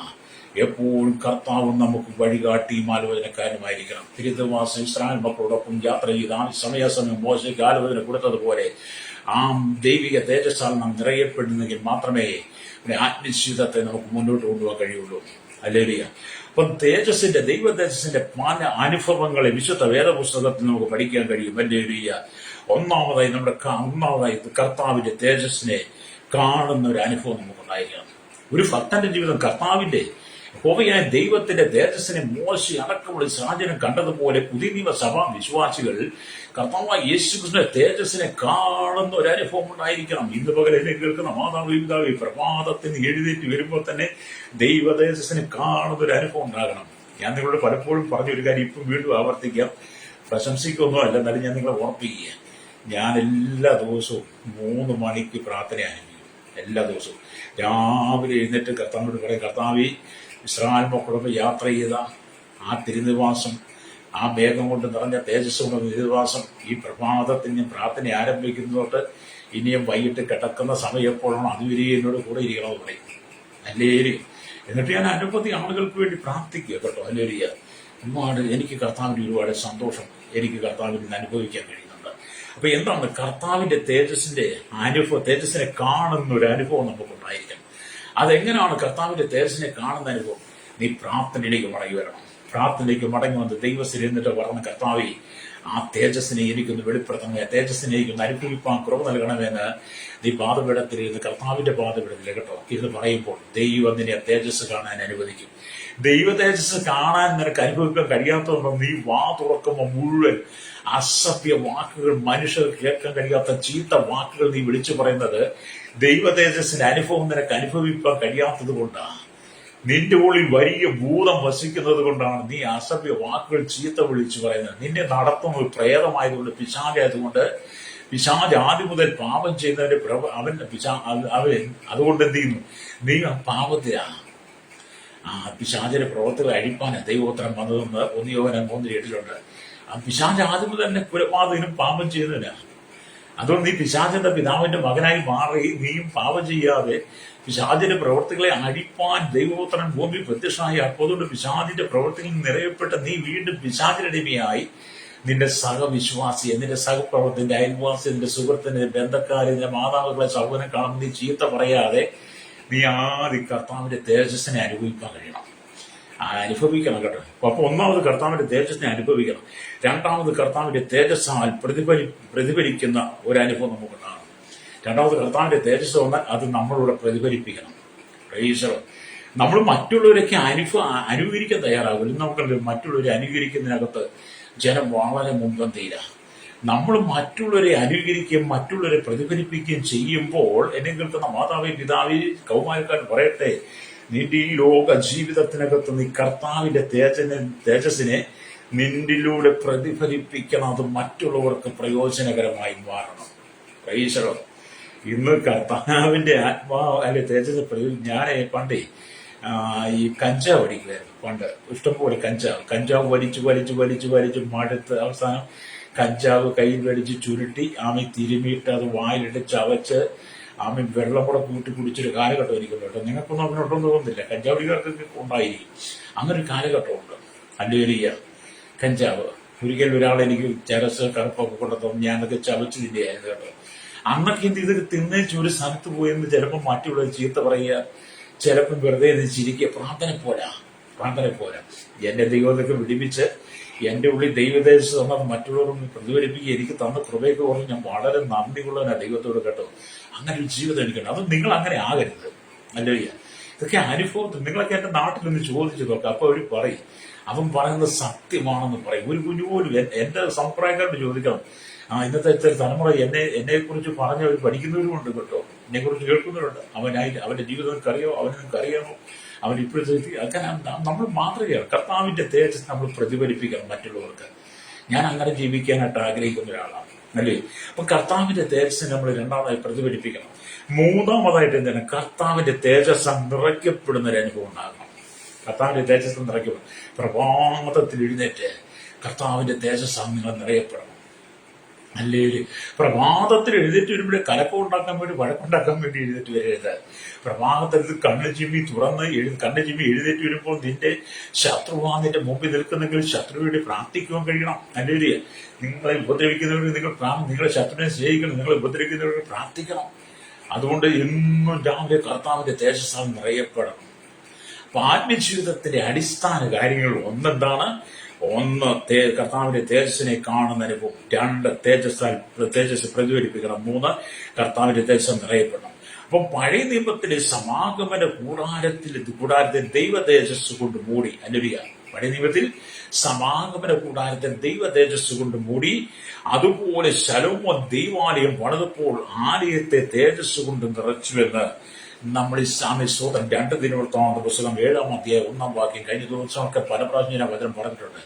എപ്പോഴും കർത്താവും നമുക്ക് വഴികാട്ടിയും ആലോചനക്കാരുമായിരിക്കണം. തിരുത്തുവാസം ഇസ്രായേൽ മക്കളോടൊപ്പം യാത്ര ചെയ്ത് സമയാസമയം മോശയ്ക്ക് ആലോചന കൊടുത്തതുപോലെ ആ ദൈവിക തേജസ്സാൽ നാം നിറയപ്പെടുന്നെങ്കിൽ മാത്രമേ ആത്മീയത്തെ നമുക്ക് മുന്നോട്ട് കൊണ്ടുപോകാൻ കഴിയുള്ളൂ. ഹല്ലേലൂയ. അപ്പം ദൈവ തേജസ്സിന്റെ പല അനുഭവങ്ങളെ വിശുദ്ധ വേദപുസ്തകത്തിൽ നമുക്ക് പഠിക്കാൻ കഴിയും. ഹല്ലേലൂയ. ഒന്നാമതായി കർത്താവിന്റെ തേജസ്സിനെ കാണുന്ന ഒരു അനുഭവം നമുക്കുണ്ടായിരിക്കണം. ഒരു ഭക്തന്റെ ജീവിതം കർത്താവിന്റെ യഹോവയായ ദൈവത്തിന്റെ തേജസ്സിനെ മോശെ അടക്കമുള്ള സാഹചര്യം കണ്ടതുപോലെ പുതിയ നിയമസഭാ വിശ്വാസികൾ കർത്താവായ യേശുക്രിസ്തുവിന്റെ തേജസ്സിനെ കാണുന്ന ഒരു അനുഭവം ഉണ്ടായിരിക്കണം. ഇന്ന് പകൽ എന്നെ കേൾക്കുന്ന മാതാവ് പിതാവ് പ്രഭാതത്തിന് എഴുന്നേറ്റ് വരുമ്പോൾ തന്നെ ദൈവ തേജസ്സിനെ കാണുന്ന ഒരു അനുഭവം ഉണ്ടാകണം. ഞാൻ നിങ്ങളോട് പലപ്പോഴും പറഞ്ഞൊരു കാര്യം ഇപ്പം വീണ്ടും ആവർത്തിക്കാം. പ്രശംസിക്കൊന്നും അല്ല, എന്നാലും ഞാൻ നിങ്ങളെ ഓർപ്പിക്കുക. ഞാൻ എല്ലാ ദിവസവും 3 മണിക്ക് പ്രാർത്ഥന ആരംഭിക്കും. എല്ലാ ദിവസവും രാവിലെ എഴുന്നേറ്റ് കർത്താവിനോട് പറയും, കർത്താവേ, ഇസ്രായേൽ മക്കളൊക്കെ യാത്ര ചെയ്ത ആ തിരുനിവാസം, ആ മേഘം കൊണ്ട് നിറഞ്ഞ തേജസ്സുള്ള തിരുനിവാസം, ഈ പ്രഭാതത്തിന് പ്രാർത്ഥന ആരംഭിക്കുന്നതോട്ട് ഇനിയും വൈകിട്ട് കിടക്കുന്ന സമയം എപ്പോഴാണ് അതുവരെ എന്നോട് കൂടെ ഇരിക്കണമെന്ന് പറയും. അല്ലേരി. എന്നിട്ട് ഞാൻ അനവധി ആളുകൾക്ക് വേണ്ടി പ്രാർത്ഥിക്കുക കേട്ടോ. അല്ലേരിയ. എനിക്ക് കർത്താവിൻ്റെ ഒരുപാട് സന്തോഷം എനിക്ക് കർത്താവിൽ നിന്ന് അനുഭവിക്കാൻ കഴിയുന്നുണ്ട്. അപ്പൊ എന്താണ് കർത്താവിന്റെ തേജസ്സിനെ കാണുന്ന ഒരു അനുഭവം നമുക്കുണ്ടായിരിക്കണം. അതെങ്ങനെയാണ് കർത്താവിന്റെ തേജസ്സിനെ കാണുന്ന അനുഭവം? നീ പ്രാർത്ഥനയിലേക്ക് മടങ്ങി വരണം. പ്രാർത്ഥനയിലേക്ക് മടങ്ങി വന്ന് ദൈവത്തിൽ എന്നിട്ട് പറഞ്ഞ കർത്താവേ, ആ തേജസ്സിനെ എനിക്കൊന്ന് വെളിപ്പെടുത്തണമേ, ആ തേജസ്സിനെ എനിക്കൊന്ന് അനുഭവിപ്പാൻ കുറവ് നൽകണമെന്ന് നീ പാതപീഠത്തിലിരുന്ന്, കർത്താവിന്റെ പാതപീഠത്തിൽ കേട്ടോ ഇരുന്ന് പറയുമ്പോൾ ദൈവം നിന്നെ തേജസ് കാണാൻ അനുവദിക്കും. ദൈവ തേജസ് കാണാൻ നിനക്ക് അനുഭവിക്കാൻ കഴിയാത്തതുകൊണ്ട് നീ വാ തുറക്കുമ്പോൾ മുഴുവൻ അസഭ്യ വാക്കുകൾ, മനുഷ്യർ കേൾക്കാൻ കഴിയാത്ത ചീത്ത വാക്കുകൾ നീ വിളിച്ചു പറയുന്നത് ദൈവ തേജസ്സിന്റെ അനുഭവം നിനക്ക് അനുഭവിക്കാൻ കഴിയാത്തത് കൊണ്ടാണ്. നിന്റെ ഉള്ളിൽ വലിയ ഭൂതം വസിക്കുന്നത് കൊണ്ടാണ് നീ അസഭ്യ വാക്കുകൾ ചീത്ത വിളിച്ചു പറയുന്നത്. നിന്നെ നടത്തുന്നത് പ്രേതമായതുകൊണ്ട്, പിശാചായതുകൊണ്ട്, പിശാച് ആദ്യം മുതൽ പാപം ചെയ്യുന്നവന്റെ അവൻ അതുകൊണ്ട് എന്ത് ചെയ്യുന്നു? നീ പാപത്തിലാണ്. പിശാചിന്റെ പ്രവർത്തികൾ അഴിപ്പാൻ ദൈവോത്തരം വന്നതെന്ന് 1 യോഹന്നാൻ 3:8 ആ പിശാച് ആദ്യം മുതൽ തന്നെ കുലപാതകനും പാപം ചെയ്യുന്നില്ല. അതുകൊണ്ട് നീ പിശാചിന്റെ പിതാവിന്റെ മകനായി മാറി നീയും പാപം ചെയ്യാതെ പിശാചിന്റെ പ്രവർത്തികളെ അഴിപ്പാൻ ദൈവോത്തരൻ ഭൂമി പ്രത്യക്ഷമായി. അപ്പോൾ അതുകൊണ്ട് പിശാചിന്റെ പ്രവർത്തികളിൽ നിറയപ്പെട്ട നീ വീണ്ടും പിശാചിനടിമയായി നിന്റെ സഹവിശ്വാസിയെ, നിന്റെ സഹപ്രവർത്തന്റെ അയൽവാസി, നിന്റെ സുഹൃത്തിന്റെ ബന്ധക്കാരെ, നിന്റെ മാതാപിതാക്കളെ, സഹോദരനെ കാണുമ്പോൾ നീ ചീത്ത പറയാതെ നീ ആദ്യം കർത്താവിന്റെ തേജസ്സിനെ അനുഭവിക്കാൻ കഴിയണം. അനുഭവിക്കണം കേട്ടോ. അപ്പൊ ഒന്നാമത് കർത്താവിന്റെ തേജസ്സിനെ അനുഭവിക്കണം. രണ്ടാമത് കർത്താവിന്റെ തേജസ്സാൽ പ്രതിഫലിക്കുന്ന ഒരു അനുഭവം നമുക്കുണ്ടാകണം. രണ്ടാമത് കർത്താവിന്റെ തേജസ് വന്നാൽ അത് നമ്മളോട് പ്രതിഫലിപ്പിക്കണം. നമ്മൾ മറ്റുള്ളവരൊക്കെ അനുകരിക്കാൻ തയ്യാറാകും. നമുക്കുണ്ട് മറ്റുള്ളവരെ അനുകരിക്കുന്നതിനകത്ത് ജനം വളരെ മുൻപന്തിയില്ല. നമ്മൾ മറ്റുള്ളവരെ അനുകരിക്കുകയും മറ്റുള്ളവരെ പ്രതിഫലിപ്പിക്കുകയും ചെയ്യുമ്പോൾ എന്നെ കേൾക്കുന്ന മാതാവേ, പിതാവേ, കൗമാരക്കാരൻ പറയട്ടെ, നിന്റെ ഈ ലോക ജീവിതത്തിനകത്ത് നീ കർത്താവിന്റെ തേജസ്സിനെ നിന്നിലൂടെ പ്രതിഫലിപ്പിക്കണം. അത് മറ്റുള്ളവർക്ക് പ്രയോജനകരമായി മാറണം. പ്രൈസലോ. ഇന്ന് കർത്താവിന്റെ ആത്മാവ് അല്ലെ തേജസ് ഞാൻ പണ്ടേ ഈ കഞ്ചാവ് അടിക്കുമായിരുന്നു. പണ്ട് ഇഷ്ടംപോലെ കഞ്ചാവ് വലിച്ച് മടുത്ത് അവസാനം കഞ്ചാവ് കയ്യിൽ വലിച്ച് ചുരുട്ടി തിരുമിയിട്ട് അത് വായിലിട്ട് ചവച്ച് വെള്ളം കൂടെ കൂട്ടി കുടിച്ചൊരു കാലഘട്ടം എനിക്കുണ്ട് കേട്ടോ. നിങ്ങൾക്കൊന്നും അതിനോട്ടൊന്നും തോന്നുന്നില്ല, കഞ്ചാവടികൾക്ക് ഉണ്ടായിരിക്കും. അങ്ങനെ ഒരു കാലഘട്ടമുണ്ട്. അല്ലേലിയ കഞ്ചാവ്. ഒരിക്കലും ഒരാളെനിക്ക് ചരസ് കറുപ്പൊക്കെ കൊണ്ടുതന്നു, ഞാനതൊക്കെ ചവച്ച് തിന്നെയായിരുന്നു കേട്ടോ. അന്നൊക്കെ ഇതൊക്കെ തിന്നേച്ച് ഒരു സ്ഥലത്ത് പോയെന്ന് ചിലപ്പോൾ മറ്റുള്ളവർ ചീത്ത പറയുക, ചിലപ്പം വെറുതെ ചിരിക്കുക. പ്രാർത്ഥന പോരാ. എന്റെ ദൈവത്തൊക്കെ വിടിപ്പിച്ച് എന്റെ ഉള്ളിൽ ദൈവദേശം തന്നത് മറ്റുള്ളവരും പ്രതിഫലിപ്പിക്കുക എനിക്ക് തന്ന കൃപയൊക്കെ ഓർന്ന് ഞാൻ വളരെ നന്ദിയുള്ളവനാണ് ദൈവത്തോട് കേട്ടോ. അങ്ങനെ ഒരു ജീവിതം എനിക്കുണ്ട്. അത് നിങ്ങൾ അങ്ങനെ ആകരുത്. അല്ലേ? ഇതൊക്കെ അനുഭവത്തിൽ നിങ്ങളൊക്കെ എന്റെ നാട്ടിൽ നിന്ന് ചോദിച്ചു നോക്കാം. അപ്പൊ അവർ പറയും, അവൻ പറയുന്നത് സത്യമാണെന്ന് പറയും. ഒരു കുഞ്ഞു പോലും എന്റെ സമ്പ്രദായക്കാരോട് ചോദിക്കണം. ഇന്നത്തെ തലമുറ എന്നെ കുറിച്ച് പറഞ്ഞവർ പഠിക്കുന്നവരുമുണ്ട് കേട്ടോ, എന്നെ കുറിച്ച് കേൾക്കുന്നവരുണ്ട്. അവന്റെ ജീവിതം നിനക്കറിയാമോ, നിനക്കറിയാമോ, അവൻ ഇപ്പോഴത്തെ അങ്ങനെ നമ്മൾ മാതൃകയാണ്. കർത്താവിന്റെ തേജസ് നമ്മൾ പ്രതിഫലിപ്പിക്കണം മറ്റുള്ളവർക്ക്. ഞാൻ അങ്ങനെ ജീവിക്കാനായിട്ട് ആഗ്രഹിക്കുന്ന ഒരാളാണ്. അല്ലേ? അപ്പൊ കർത്താവിന്റെ തേജസ് നമ്മൾ രണ്ടാമതായി പ്രതിഫലിപ്പിക്കണം. മൂന്നാമതായിട്ട് എന്താണ്? കർത്താവിന്റെ തേജസ് നിറയ്ക്കപ്പെടുന്ന ഒരു അനുഭവം ഉണ്ടാകണം. കർത്താവിന്റെ തേജസ് നിറയ്ക്കപ്പെടും. പ്രഭാതത്തിൽ എഴുന്നേറ്റ് കർത്താവിന്റെ തേജസ് നിങ്ങൾ നിറയപ്പെടണം. അല്ലേ? പ്രഭാതത്തിൽ എഴുന്നേറ്റ് വരുമ്പോഴേ കലക്കം ഉണ്ടാക്കാൻ വേണ്ടി, വഴക്കുണ്ടാക്കാൻ വേണ്ടി എഴുന്നേറ്റ് വരരുത്. പ്രഭാതത്തിൽ കണ്ണ് ചിമ്മി എഴുന്നേറ്റ് വരുമ്പോൾ നിന്റെ ശത്രുവാ നിന്റെ മുമ്പിൽ നിൽക്കുന്നെങ്കിൽ ശത്രുവിനെ പ്രാർത്ഥിക്കുവാൻ കഴിയണം. അല്ലേ? നിങ്ങളെ ഉപദ്രവിക്കുന്നവർക്ക് നിങ്ങളെ ശത്രുവിനെ സ്നേഹിക്കണം, നിങ്ങളെ ഉപദ്രവിക്കുന്നവർക്ക് പ്രാർത്ഥിക്കണം. അതുകൊണ്ട് എന്നും രാവിലെ കർത്താവിന്റെ തേജസ്സാൽ നിറയപ്പെടണം. അപ്പൊ ആത്മജീവിതത്തിന്റെ അടിസ്ഥാന കാര്യങ്ങൾ ഒന്നെന്താണ്? ഒന്ന് കർത്താവിന്റെ തേജസ്സിനെ കാണുന്ന അനുഭവം. 2 തേജസ് പ്രതിഫലിപ്പിക്കണം. 3 കർത്താവിന്റെ തേജസ് നിറയപ്പെടണം. അപ്പൊ പഴയ നിയമത്തിലെ സമാഗമന കൂടാരത്തെ ദൈവ തേജസ് കൊണ്ട് മൂടി. അല്ലെ? പഴയ നിയമത്തിൽ സമാഗമന കൂടാരത്തെ ദൈവ തേജസ് കൊണ്ട് മൂടി. അതുപോലെ ശലോമോൻ ദൈവാലയം പണിതപ്പോൾ ആലയത്തെ തേജസ് കൊണ്ട് നിറച്ചുവെന്ന് നമ്മൾ ഈ സ്തോത്രം 2 ദിനവൃത്താന്ത പുസ്തകം 7-ാം അധ്യായം 1-ാം വാക്യം കഴിഞ്ഞ ദിവസമൊക്കെ പല പ്രാവശ്യം ഞാൻ വചനം പറഞ്ഞിട്ടുണ്ട്.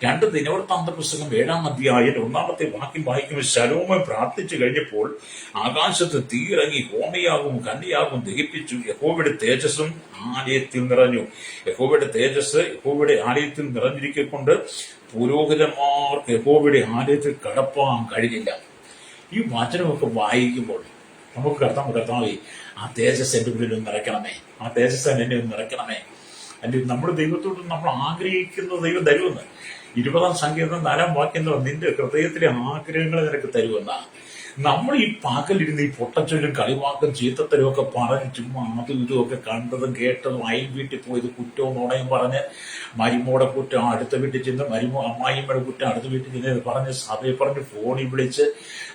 2 ദിനവൃത്താന്ത പുസ്തകം 7-ാം അധ്യായം 1-ാമത്തെ വാക്യം വായിക്കുമ്പോൾ ശലോമോൻ പ്രാർത്ഥിച്ചു കഴിഞ്ഞപ്പോൾ ആകാശത്ത് തീയിറങ്ങി ഹോമയാകും കന്യാകും ദഹിപ്പിച്ചു. യഹോവയുടെ തേജസ്സും ആലയത്തിൽ നിറഞ്ഞു. യഹോവയുടെ തേജസ് യഹോവയുടെ ആലയത്തിൽ നിറഞ്ഞിരിക്കൊണ്ട് പുരോഹിതന്മാർക്ക് യഹോവയുടെ ആലയത്തിൽ കടപ്പാൻ കഴിഞ്ഞില്ല. ഈ വചനമൊക്കെ വായിക്കുമ്പോൾ നമുക്ക് കർത്താവേ, ആ തേജസ് എന്റെ ഉള്ളിൽ ഒന്ന് നിറയ്ക്കണമേ, ആ തേജസ് എന്നെ ഒന്ന് നിറയ്ക്കണമേ. അല്ലെ? നമ്മുടെ ദൈവത്തോട് നമ്മൾ ആഗ്രഹിക്കുന്ന ദൈവം തരുമെന്ന്. 20-ാം സങ്കീർത്തനം 4-ാം വാക്യം നിന്റെ ഹൃദയത്തിലെ ആഗ്രഹങ്ങൾ നിനക്ക് തരുമെന്ന. നമ്മൾ ഈ പകലിരുന്ന് ഈ പൊട്ടച്ചൊല്ലും കളിവാക്കും ചീത്തത്തരും ഒക്കെ പറഞ്ഞ് ചുമ്മാ അതും ഇതും ഒക്കെ കണ്ടതും കേട്ടതും അയൽ വീട്ടിൽ പോയത് കുറ്റവും നുണയും പറഞ്ഞ് മരുമോടെ കുറ്റം അടുത്ത വീട്ടിൽ ചെന്ന് അമ്മായിമ്മയുടെ കുറ്റം അടുത്ത വീട്ടിൽ ചെന്ന് പറഞ്ഞ് സഭയെ പറഞ്ഞ് ഫോണിൽ വിളിച്ച്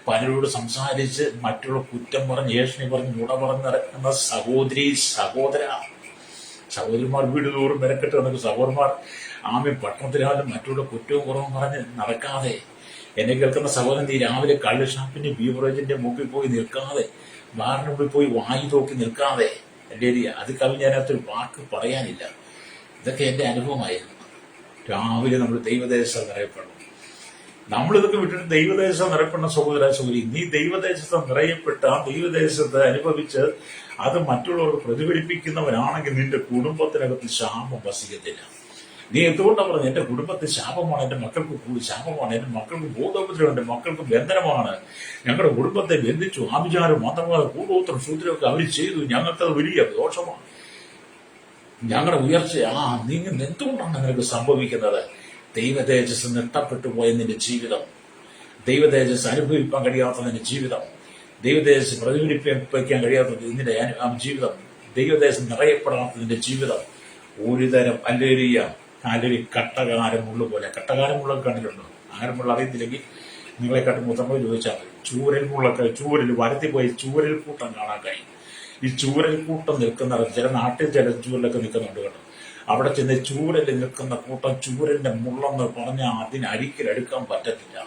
പലരോട് സംസാരിച്ച് മറ്റുള്ള കുറ്റം പറഞ്ഞ് ഏഷണി പറഞ്ഞ് നുണ പറഞ്ഞ് നടക്കുന്ന സഹോദരിമാർ വീട് തോറും മെനക്കെട്ട് നടക്കുന്ന സഹോദരന്മാർ പട്ടണത്തിലാലും മറ്റുള്ള കുറ്റവും കുറവും പറഞ്ഞ് നടക്കാതെ, എന്നെ കേൾക്കുന്ന സഹോദരൻ, നീ രാവിലെ കള്ള് ഷാപ്പിന്റെ ബീവറേജിന്റെ മുമ്പിൽ പോയി നിൽക്കാതെ, ബാറിന് മുമ്പിൽ പോയി വായി നോക്കി നിൽക്കാതെ, അല്ലേ അത് കവിഞ്ഞ് അതിനകത്തൊരു വാക്ക് പറയാനില്ല. ഇതൊക്കെ എന്റെ അനുഭവമായിരുന്നു. രാവിലെ നമ്മൾ ദൈവദേശം നിറയപ്പെടണം. നമ്മളിതൊക്കെ വിട്ടിട്ട് ദൈവദേശം നിറയപ്പെടുന്ന സഹോദരി, നീ ദൈവദേശത്ത് നിറയപ്പെട്ട് ആ ദൈവദേശത്ത് അനുഭവിച്ച് അത് മറ്റുള്ളവർക്ക് പ്രതിഫലിപ്പിക്കുന്നവനാണെങ്കിൽ നിന്റെ കുടുംബത്തിനകത്ത് ശാപം വസിക്കത്തില്ല. നീ എന്തുകൊണ്ടാണ് പറഞ്ഞത്, എന്റെ കുടുംബത്തിൽ ശാപമാണ്, എന്റെ മക്കൾക്ക് കൂടി ശാപമാണ്, എന്റെ മക്കൾക്ക് ബോധോപദ്രവം, എന്റെ മക്കൾക്ക് ബന്ധനമാണ്, ഞങ്ങളുടെ കുടുംബത്തെ ബന്ധിച്ചു, ആഭിചാരം മാത്രമല്ല കൂടോത്രം സൂത്രമൊക്കെ അവർ ചെയ്തു, ഞങ്ങൾക്കത് വലിയ ദോഷമാണ്, ഞങ്ങളുടെ ഉയർച്ച നീ എന്തുകൊണ്ടാണ് നിനക്ക് സംഭവിക്കുന്നത്? ദൈവതേജസ് നഷ്ടപ്പെട്ടു പോയ നിന്റെ ജീവിതം, ദൈവതേജസ് അനുഭവിക്കാൻ കഴിയാത്ത നിന്റെ ജീവിതം, ദൈവതേജസ് പ്രതിഫലിപ്പിക്കാൻ കഴിയാത്ത നിന്റെ ജീവിതം, ദൈവദേശം നിറയപ്പെടാത്ത നിന്റെ ജീവിതം ഒരുതരം അല്ലെങ്കിൽ കട്ടകാരമുള്ള പോലെ. കട്ടകാരമുള്ള കണ്ടിട്ടുണ്ടോ? ആരമുള്ള അറിയത്തില്ലെങ്കിൽ നിങ്ങളെക്കാട്ടും മുത്തമ്മ ചോദിച്ചാൽ മതി. ചൂരൽ വരത്തി പോയി ചൂരൽ കൂട്ടം കാണാൻ കഴിയും. ഈ ചൂരൽ കൂട്ടം നിൽക്കുന്ന ചില നാട്ടിൽ ചില ചൂരലൊക്കെ നിൽക്കുന്നുണ്ട് കേട്ടോ. അവിടെ ചെന്ന് ചൂരൽ നിൽക്കുന്ന കൂട്ടം ചൂരലിന്റെ മുള്ളെന്ന് പറഞ്ഞാൽ അതിനരിക്കലെടുക്കാൻ പറ്റത്തില്ല.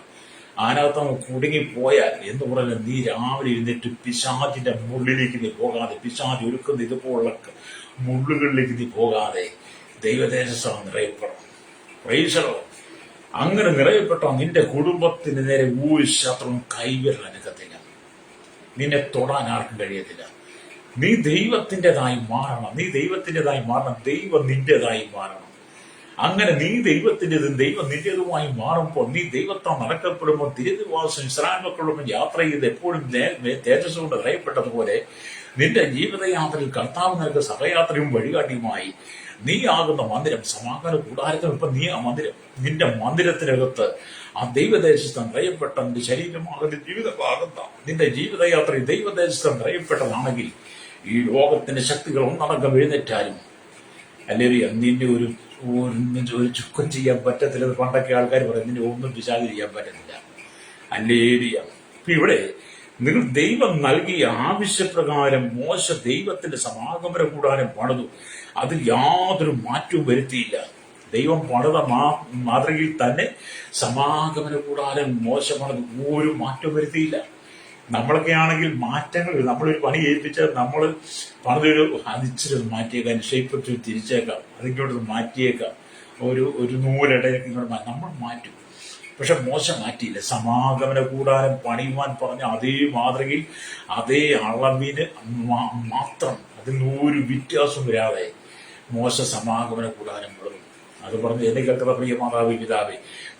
അതിനകത്ത് കുടുങ്ങിപ്പോയാൽ എന്ന് പറഞ്ഞാൽ നീ രാവിലെ ഇരുന്നിട്ട് പിശാചിന്റെ മുള്ളിലേക്ക് നീ പോകാതെ, പിശാച് ഒരുക്കുന്ന ഇതുപോലുള്ള മുള്ളുകളിലേക്ക് നീ പോകാതെ ദൈവദേശം നിറയപ്പെടണം. പ്രൈസലോ, അങ്ങനെ നിറയപ്പെട്ട നിന്റെ കുടുംബത്തിന് നേരെ ഒരു ശത്രുവും കൈവിരൽ അനക്കത്തില്ല, നിന്നെ തൊടാൻ ആർക്കും കഴിയത്തില്ല. നീ ദൈവത്തിൻ്റെതായി മാറണം, ദൈവം നിന്റേതായി മാറണം. അങ്ങനെ നീ ദൈവത്തിൻ്റെതും ദൈവം നിന്റേതുമായി മാറുമ്പോൾ, നീ ദൈവത്താൽ നടക്കപ്പെടുമ്പോൾ, തിരുനിവാസം ഇസ്രായേലിനോടൊപ്പം യാത്ര ചെയ്ത് എപ്പോഴും തേജസ് കൊണ്ട് നിറയപ്പെട്ടതുപോലെ നിന്റെ ജീവിതയാത്രയിൽ കർത്താവ് നിനക്ക് സഹയാത്രയും വഴികാട്ടിയുമായി നീ ആകുന്ന മന്ദിരം, സമാഗമന കൂടാരത്തിൽ ഇപ്പൊ നീ ആ മന്ദിരം, നിന്റെ മന്ദിരത്തിനകത്ത് ആ ദൈവദേശത്ത് നിറയപ്പെട്ട നിന്റെ ശരീരമാകുന്ന ജീവിതമാകുന്ന നിന്റെ ജീവിതയാത്രയിൽ ദൈവദേശത്ത് നിറയപ്പെട്ടതാണെങ്കിൽ ഈ ലോകത്തിന്റെ ശക്തികൾ ഒന്നടങ്കം എഴുന്നേറ്റാലും അല്ലെങ്കിൽ നിന്റെ ഒരു ചുക്കം ചെയ്യാൻ പറ്റത്തില്ല. പണ്ടൊക്കെ ആൾക്കാർ പറയും നിന്നെ ഒന്നും പിശാച് ചെയ്യാൻ പറ്റത്തില്ല. അല്ലേരിയ. ഇവിടെ നിങ്ങൾ ദൈവം നൽകിയ ആവശ്യപ്രകാരം മോശ ദൈവത്തിന്റെ സമാഗമന കൂടാരം പണിതു. അതിൽ യാതൊരു മാറ്റവും വരുത്തിയില്ല. ദൈവം പണിത മാതൃകയിൽ തന്നെ സമാഗമന കൂടാരം മോശ പണിതു, ഒരു മാറ്റവും വരുത്തിയില്ല. നമ്മളൊക്കെ ആണെങ്കിൽ മാറ്റങ്ങൾ, നമ്മളൊരു പണി ഏൽപ്പിച്ചാൽ നമ്മൾ പണിതൊരു അതിച്ചിരി മാറ്റിയേക്കാം, ഷേപ്പ് തിരിച്ചേക്കാം, അതിങ്ങോട്ട് മാറ്റിയേക്കാം, ഒരു നൂലിടയൊക്കെ ഇങ്ങോട്ട് നമ്മൾ മാറ്റും. പക്ഷെ മോശം മാറ്റിയില്ല. സമാഗമന കൂടാരം പണിയുവാൻ പറഞ്ഞ അതേ മാതൃകയിൽ അതേ അളവിന് മാത്രം, അതിന് ഒരു വ്യത്യാസം വരാതെ മോശ സമാഗമന കൂടാരം പണിതു. അത് പറഞ്ഞ് എന്നെ കേൾക്കുന്ന പ്രിയ മാതാവേ പിതാവേ,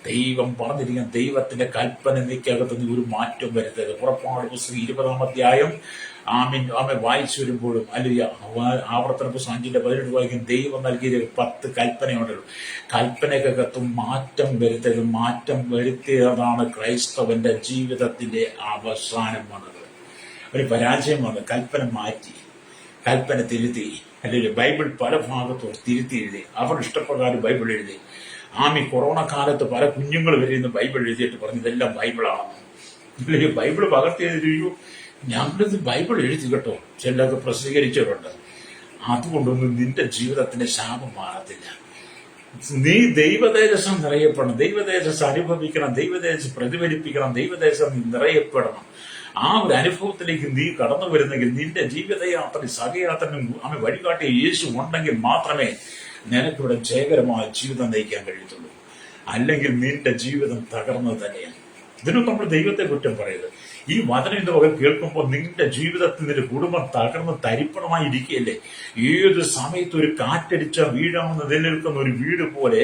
ദൈവം പറഞ്ഞിരിക്കുന്ന ദൈവത്തിന്റെ കൽപ്പന നീക്കകത്ത് നീ ഒരു മാറ്റം വരുത്തരുത്. പുറപ്പാട് പുസ്തകം 20-ാം അധ്യായം വായിച്ചു വരുമ്പോഴും അല്ലെങ്കിൽ ആവർത്തന പുസ്തകം 5:18 വായിക്കും. ദൈവം നൽകിയ 10 കൽപ്പനയുണ്ടല്ലോ, കൽപ്പനക്കകത്തും മാറ്റം വരുത്തരുത്. മാറ്റം വരുത്തിയതാണ് ക്രൈസ്തവന്റെ ജീവിതത്തിന്റെ അവസാനം വന്നത്. ഒരു പരാജയം വന്നു. കൽപ്പന മാറ്റി, കൽപ്പന തിരുത്തി, അല്ലെങ്കിൽ ബൈബിൾ പല ഭാഗത്തും തിരുത്തി എഴുതി, അവർ ഇഷ്ടപ്രകാരം ബൈബിൾ എഴുതി. കൊറോണ കാലത്ത് പല കുഞ്ഞുങ്ങൾ വരെ ഇന്ന് ബൈബിൾ എഴുതിയിട്ട് പറഞ്ഞു ഇതെല്ലാം ബൈബിളാണെന്ന്. അല്ലെങ്കിൽ ബൈബിൾ പകർത്തി എഴുതിയോ, ഞങ്ങളിത് ബൈബിൾ എഴുതി കേട്ടോ, ചിലരൊക്കെ പ്രസിദ്ധീകരിച്ചവരുണ്ട്. അതുകൊണ്ടൊന്നും നിന്റെ ജീവിതത്തിന്റെ ശാപം മാറത്തില്ല. നീ ദൈവതേജസ്സം നിറയപ്പെടണം, ദൈവതേജസ് അനുഭവിക്കണം, ദൈവതേജസ് പ്രതിഫലിപ്പിക്കണം, ദൈവതേജസ് നിറയപ്പെടണം. ആ ഒരു അനുഭവത്തിലേക്ക് നീ കടന്നു വരുന്നെങ്കിൽ നിന്റെ ജീവിതയാത്ര സഹയാത്രനും വഴികാട്ടിയ യേശു ഉണ്ടെങ്കിൽ മാത്രമേ നിനക്കിവിടെ ജയകരമായ ജീവിതം നയിക്കാൻ കഴിയത്തുള്ളൂ. അല്ലെങ്കിൽ നിന്റെ ജീവിതം തകർന്നത് തന്നെയാണ്. ഇതിനും നമ്മൾ ദൈവത്തെ കുറ്റം പറയരുത്. ഈ വചനത്തിന്റെ വക കേൾക്കുമ്പോൾ നിന്റെ ജീവിതത്തിൽ നിന്റെ കുടുംബം തകർന്ന് തരിപ്പണമായി ഇരിക്കുകയല്ലേ? ഏത് സമയത്ത് ഒരു കാറ്റടിച്ച വീഴാമെന്ന് നിലനിൽക്കുന്ന ഒരു വീട് പോലെ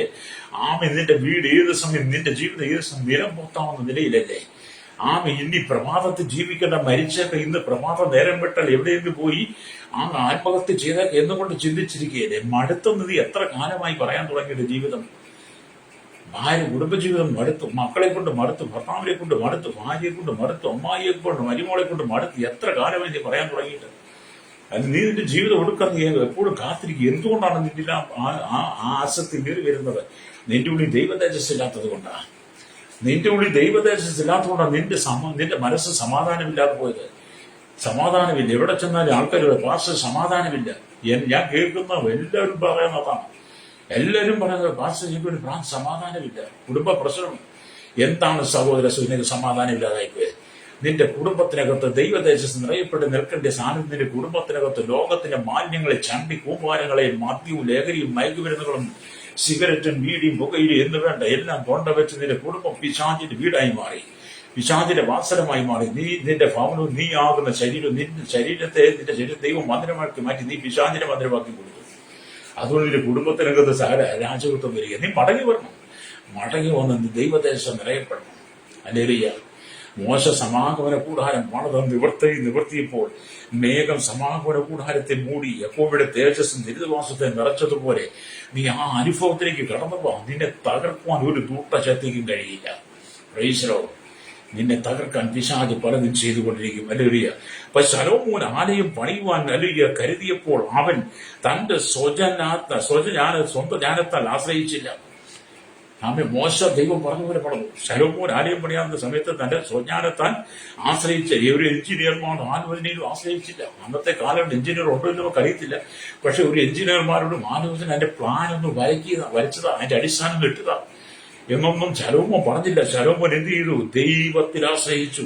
നിന്റെ വീട് ഏത് സമയം, നിന്റെ ജീവിതം ഏത് സമയം നിലം പൊത്താവുന്ന നിലയിലല്ലേ? ഇനി പ്രമാദത്തിൽ ജീവിക്കേണ്ട മരിച്ചൊക്കെ ഇന്ന് പ്രമാദം നേരം വിട്ടാൽ എവിടെയെങ്കിലും പോയി ആത്മഹത്യ ചെയ്താൽ എന്നുകൊണ്ട് ചിന്തിച്ചിരിക്കുകയല്ലേ? മടുത്ത നിധി എത്ര കാലമായി പറയാൻ തുടങ്ങിയത് ജീവിതം ഭാര്യ കുടുംബജീവിതം മടുത്തു, മക്കളെ കൊണ്ട് മടുത്തു, ഭർത്താവിനെ കൊണ്ട് മടുത്തു, ഭാര്യയെ കൊണ്ട് മടുത്തു, അമ്മായിയെ കൊണ്ട് മരുമോളെ കൊണ്ട് മടുത്തു. എത്ര കാലമായി നീ പറയാൻ തുടങ്ങിയിട്ട്? അത് നീ നിന്റെ ജീവിതം ഒടുക്കാൻ നീ എപ്പോഴും കാത്തിരിക്കും. എന്തുകൊണ്ടാണ് നിന്റെ ആസക്തി കയറി വരുന്നത്? നിന്റെ ഉള്ളിൽ ദൈവതേജസ് ഇല്ലാത്തത് കൊണ്ടാണ്. നിന്റെ ഉള്ളിൽ ദൈവതേജസ് ഇല്ലാത്തതുകൊണ്ടാണ് നിന്റെ മനസ്സ് സമാധാനമില്ലാതെ പോയത്. സമാധാനമില്ല. എവിടെ ചെന്നാലും ആൾക്കാർ പാസ്റ്റർ സമാധാനമില്ല. ഞാൻ കേൾക്കുന്ന എല്ലാവരും പറയുന്നതാണ്. എല്ലാവരും പറയുന്നത് പാസ്റ്റർ എനിക്ക് സമാധാനമില്ല, കുടുംബ പ്രശ്നം. എന്താണ് സഹോദര നിനക്ക് സമാധാനമില്ലാതായി പോയത്? നിന്റെ കുടുംബത്തിനകത്ത് ദൈവതേജസ് നിറയപ്പെട്ട് നിൽക്കേണ്ട സാധനം നിന്റെ കുടുംബത്തിനകത്ത് ലോകത്തിന്റെ മാലിന്യങ്ങളെ, ചണ്ടി കൂമ്പാരങ്ങളെയും മദ്യവും ലഹരിയും മയക്കുമരുന്നുകളും സിഗരറ്റും ബീഡിയും പുകയിലും എന്ന് വേണ്ട എല്ലാം കൊണ്ടുവച്ച് നിന്റെ കുടുംബം പിശാചിന്റെ വീടായി മാറി, പിശാചിന്റെ വാസനമായി മാറി. നിന്റെ ഭവനവും നീ ആകുന്ന ശരീരവും നിന്റെ ശരീരത്തെ ദൈവം മന്ദിരമാക്കി മാറ്റി നീ പിശാചിനെ മന്ദിരമാക്കി കൊടുത്തു. അതുകൊണ്ട് നിന്റെ കുടുംബത്തിനകത്ത് രാജകത്വം വരിക. നീ മടങ്ങി വരണം. മടങ്ങി വന്ന് ദൈവദേശം നിറയപ്പെടണം. ഹല്ലേലൂയ. മോശ സമാഗമന കൂടാരം പണിത് നിവർത്തിയപ്പോൾ മേഘം സമാഗമന കൂടാരത്തെ മൂടി യഹോവയുടെ തേജസ്സും ദുരിതവാസത്തെ നിറച്ചതുപോലെ നീ ആ അനുഭവത്തിലേക്ക് കടന്നപ്പോ നിന്നെ തകർക്കുവാൻ ഒരു ദൂട്ടശക്തിക്കും കഴിയില്ല. Praise the Lord. നിന്നെ തകർക്കാൻ പിശാച് പലതും ചെയ്തുകൊണ്ടിരിക്കും. ഹല്ലേലൂയ. അപ്പൊ ശലോമോൻ ആലയം പണിയുവാൻ ഹല്ലേലൂയ കരുതിയപ്പോൾ അവൻ തന്റെ സ്വന്തം ജ്ഞാനത്താൽ ആശ്രയിച്ചില്ല. മോശ ദൈവം പറഞ്ഞ പോലെ പറഞ്ഞു. ശലോമോൻ ആലയം പണിയാവുന്ന സമയത്ത് തന്റെ സ്വജ്ഞാനത്താൽ ആശ്രയിച്ച ഒരു എഞ്ചിനീയർമാരുടെ ആലോചനയിലും ആശ്രയിച്ചില്ല. അന്നത്തെ കാലം എഞ്ചിനീയർ ഉണ്ടോ എന്ന് നമുക്ക് അറിയത്തില്ല. പക്ഷെ ഒരു എഞ്ചിനീയർമാരോടും ആലോചന അതിന്റെ പ്ലാൻ ഒന്ന് വരച്ചതാ, അതിന്റെ അടിസ്ഥാനം ഇട്ടതാ എന്നൊന്നും ശലോമോൻ പറഞ്ഞില്ല. ശലോമോൻ എന്ത് ചെയ്തു? ദൈവത്തിൽ ആശ്രയിച്ചു.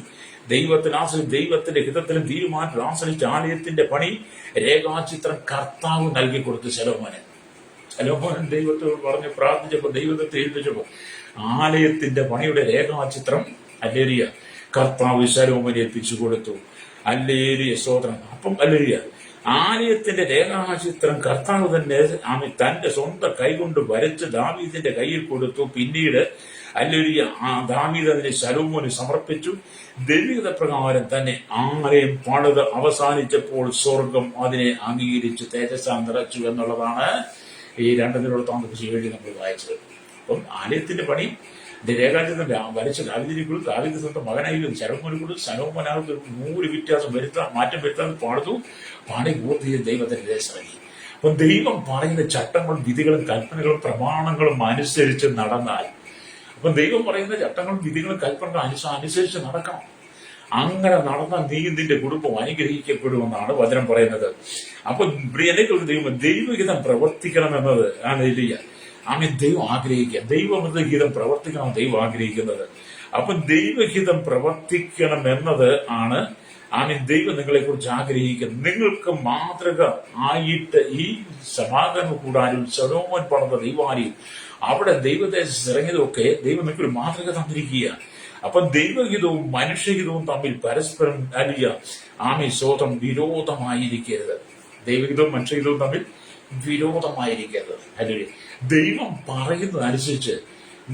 ദൈവത്തിന്റെ ഹിതത്തിലും തീരുമാനത്തിൽ ആശ്രയിച്ച ആലയത്തിന്റെ പണി രേഖാചിത്രം കർത്താവ് നൽകി കൊടുത്തു ശലോമോനെ. ശലോമോൻ ദൈവത്തോട് പറഞ്ഞ് പ്രാർത്ഥിച്ചപ്പോൾ ദൈവത്തെ ഏൽപ്പിച്ചപ്പോൾ ആലയത്തിന്റെ പണിയുടെ രേഖാചിത്രം ഹല്ലേലൂയ കർത്താവ് ശലോമോനെ ഏൽപ്പിച്ചു കൊടുത്തു. ഹല്ലേലൂയ സ്തോത്രം. അപ്പം ഹല്ലേലൂയ ആലയത്തിന്റെ രേഖാചിത്രം കർത്താവ് തന്നെ തന്റെ സ്വന്തം കൈകൊണ്ട് വരച്ച് ദാവീദിന്റെ കയ്യിൽ കൊടുത്തു. പിന്നീട് ഹല്ലേലൂയ ദാവീദ് അതിനെ ശലോമോന് സമർപ്പിച്ചു. ദൈവികത പ്രകാരം തന്നെ ആലയം പണിത് അവസാനിച്ചപ്പോൾ സ്വർഗം അതിനെ അംഗീകരിച്ച് തേജസ്സാ നിറച്ചു എന്നുള്ളതാണ് ഈ 2 ദിനവൃത്താന്തം വേണ്ടി നമ്മൾ വായിച്ചത്. അപ്പം ആലയത്തിന്റെ പണി രേഖാചിത്രം വരച്ച ദാവീദിനെക്കുറിച്ച് ദാവീദ് സ്വന്തം മകനായിരുന്നു ശലോമോനെക്കുറിച്ച് ശലോമോനകത്ത് 100 വ്യത്യാസം മാറ്റം വരുത്താൻ പാടി പൂർത്തി ദൈവത്തിന്റെ ദേശമിറങ്ങി. അപ്പം ദൈവം പറയുന്ന ചട്ടങ്ങളും വിധികളും കൽപ്പനകളും പ്രമാണങ്ങളും അനുസരിച്ച് നടന്നാൽ, അപ്പം ദൈവം പറയുന്ന ചട്ടങ്ങളും വിധികളും കൽപ്പനകളും അനുസരിച്ച് നടക്കണം. അങ്ങനെ നടന്നാൽ നീ നിന്റെ കുടുംബം അനുഗ്രഹിക്കപ്പെടുമെന്നാണ് വചനം പറയുന്നത്. അപ്പൊ പ്രിയനേക്കുള്ള ദൈവഹിതം പ്രവർത്തിക്കണമെന്നത് ദൈവം ആഗ്രഹിക്കുക. ദൈവഹിതം പ്രവർത്തിക്കണം ദൈവം ആഗ്രഹിക്കുന്നത്. അപ്പൊ ദൈവഹിതം പ്രവർത്തിക്കണം എന്നത് ആണ് ദൈവം നിങ്ങളെ കുറിച്ച് ആഗ്രഹിക്കുന്നത്. നിങ്ങൾക്ക് മാതൃക ആയിട്ട് ഈ സമാഗമ കൂടാനും ശലോമോൻ പണിത ദൈവാലയം അവിടെ ദൈവദേശത്ത് ഇറങ്ങിയതൊക്കെ ദൈവം നിങ്ങൾക്കൊരു മാതൃക തന്നിരിക്കുക. അപ്പൊ ദൈവഹിതവും മനുഷ്യഹിതവും തമ്മിൽ പരസ്പരം സ്വതം വിരോധമായിരിക്കരുത്. ദൈവഹിതവും മനുഷ്യഹിതവും തമ്മിൽ വിരോധമായിരിക്കരുത്. അല്ലെങ്കിൽ ദൈവം പറയുന്നതനുസരിച്ച്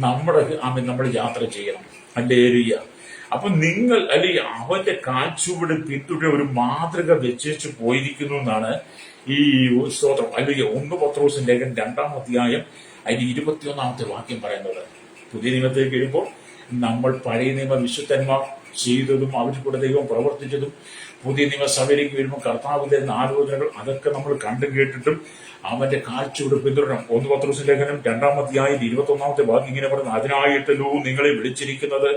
നമ്മൾ യാത്ര ചെയ്യണം. ഹല്ലേലൂയ. അപ്പൊ നിങ്ങൾ അല്ലെങ്കിൽ അവന്റെ കാൽച്ചുവട് പിന്തുടര ഒരു മാതൃക വെച്ചു പോയിരിക്കുന്നു എന്നാണ് ഈ സ്തോത്രം. അല്ലെങ്കിൽ 1 പത്രോസിന്റെ ലേഖനം 2-ാം അധ്യായം അതിന്റെ 21-ാമത്തെ വാക്യം പറയുന്നത്. പുതിയ നിയമത്തിലേക്ക് വരുമ്പോൾ നമ്മൾ പഴയ നിയമ വിശുദ്ധന്മാർ ചെയ്തതും അവരിൽ കൂടെ ദൈവം പ്രവർത്തിച്ചതും പുതിയ നിയമസഭയിലേക്ക് വരുമ്പോൾ കർത്താവിന്റെ ആലോചനകൾ അതൊക്കെ നമ്മൾ കണ്ടു കേട്ടിട്ടും അവന്റെ കാഴ്ചയോട് പിന്തുടരണം. 1 പത്രോസിന്റെ ലേഖനം 2-ാം അധ്യായം 21-ാമത്തെ വാക്യം ഇങ്ങനെ പറയുന്നത്, അതിനായിട്ടല്ലോ നിങ്ങളെ വിളിച്ചിരിക്കുന്നത്,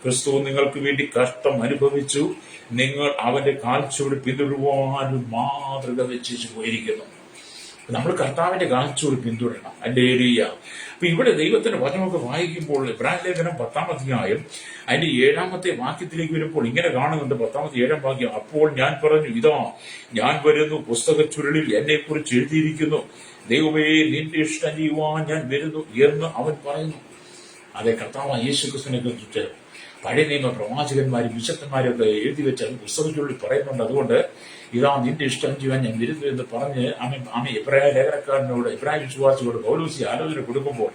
ക്രിസ്തു നിങ്ങൾക്ക് വേണ്ടി കഷ്ടം അനുഭവിച്ചു, നിങ്ങൾ അവന്റെ കാഴ്ചയോട് പിന്തുടരുവാനും മാതൃക വെച്ചു പോയിരിക്കുന്നു. നമ്മൾ കർത്താവിന്റെ കാഴ്ചയോട് പിന്തുടരണം. ഹല്ലേലൂയ. അപ്പൊ ഇവിടെ ദൈവത്തിന്റെ വചനമൊക്കെ വായിക്കുമ്പോൾ എബ്രായ ലേഖനം 10-ാം അധ്യായം അതിന്റെ 7-ാമത്തെ വാക്യത്തിലേക്ക് വരുമ്പോൾ ഇങ്ങനെ കാണുന്നുണ്ട്. 10-ാമത്തെ 7-ാം വാക്യം, അപ്പോൾ ഞാൻ പറഞ്ഞു, ഇതാ ഞാൻ വരുന്നു, പുസ്തക ചുരുളിൽ എന്നെ കുറിച്ച് എഴുതിയിരിക്കുന്നു, ദൈവമേ നിന്റെ ഇഷ്ടം ചെയ്യുവാൻ ഞാൻ വരുന്നു എന്ന് അവൻ പറയുന്നു. അതെ, കർത്താവ് യേശുക്രിസ്തുവിനെ കുറിച്ച് പഴയ നിയമ പ്രവാചകന്മാരും വിശുദ്ധന്മാരൊക്കെ എഴുതി വെച്ച് അത് പുസ്തക ചുരുളിൽ പറയുന്നുണ്ട്. അതുകൊണ്ട് ഇതാ നിന്റെ ഇഷ്ടം ചെയ്യാൻ ഞാൻ വരുന്നു എന്ന് പറഞ്ഞ് എബ്രായ ലേഖനക്കാരനോട്, എബ്രായ വിശ്വാസിയോട് പൗലോസി ആലോചന കൊടുക്കുമ്പോൾ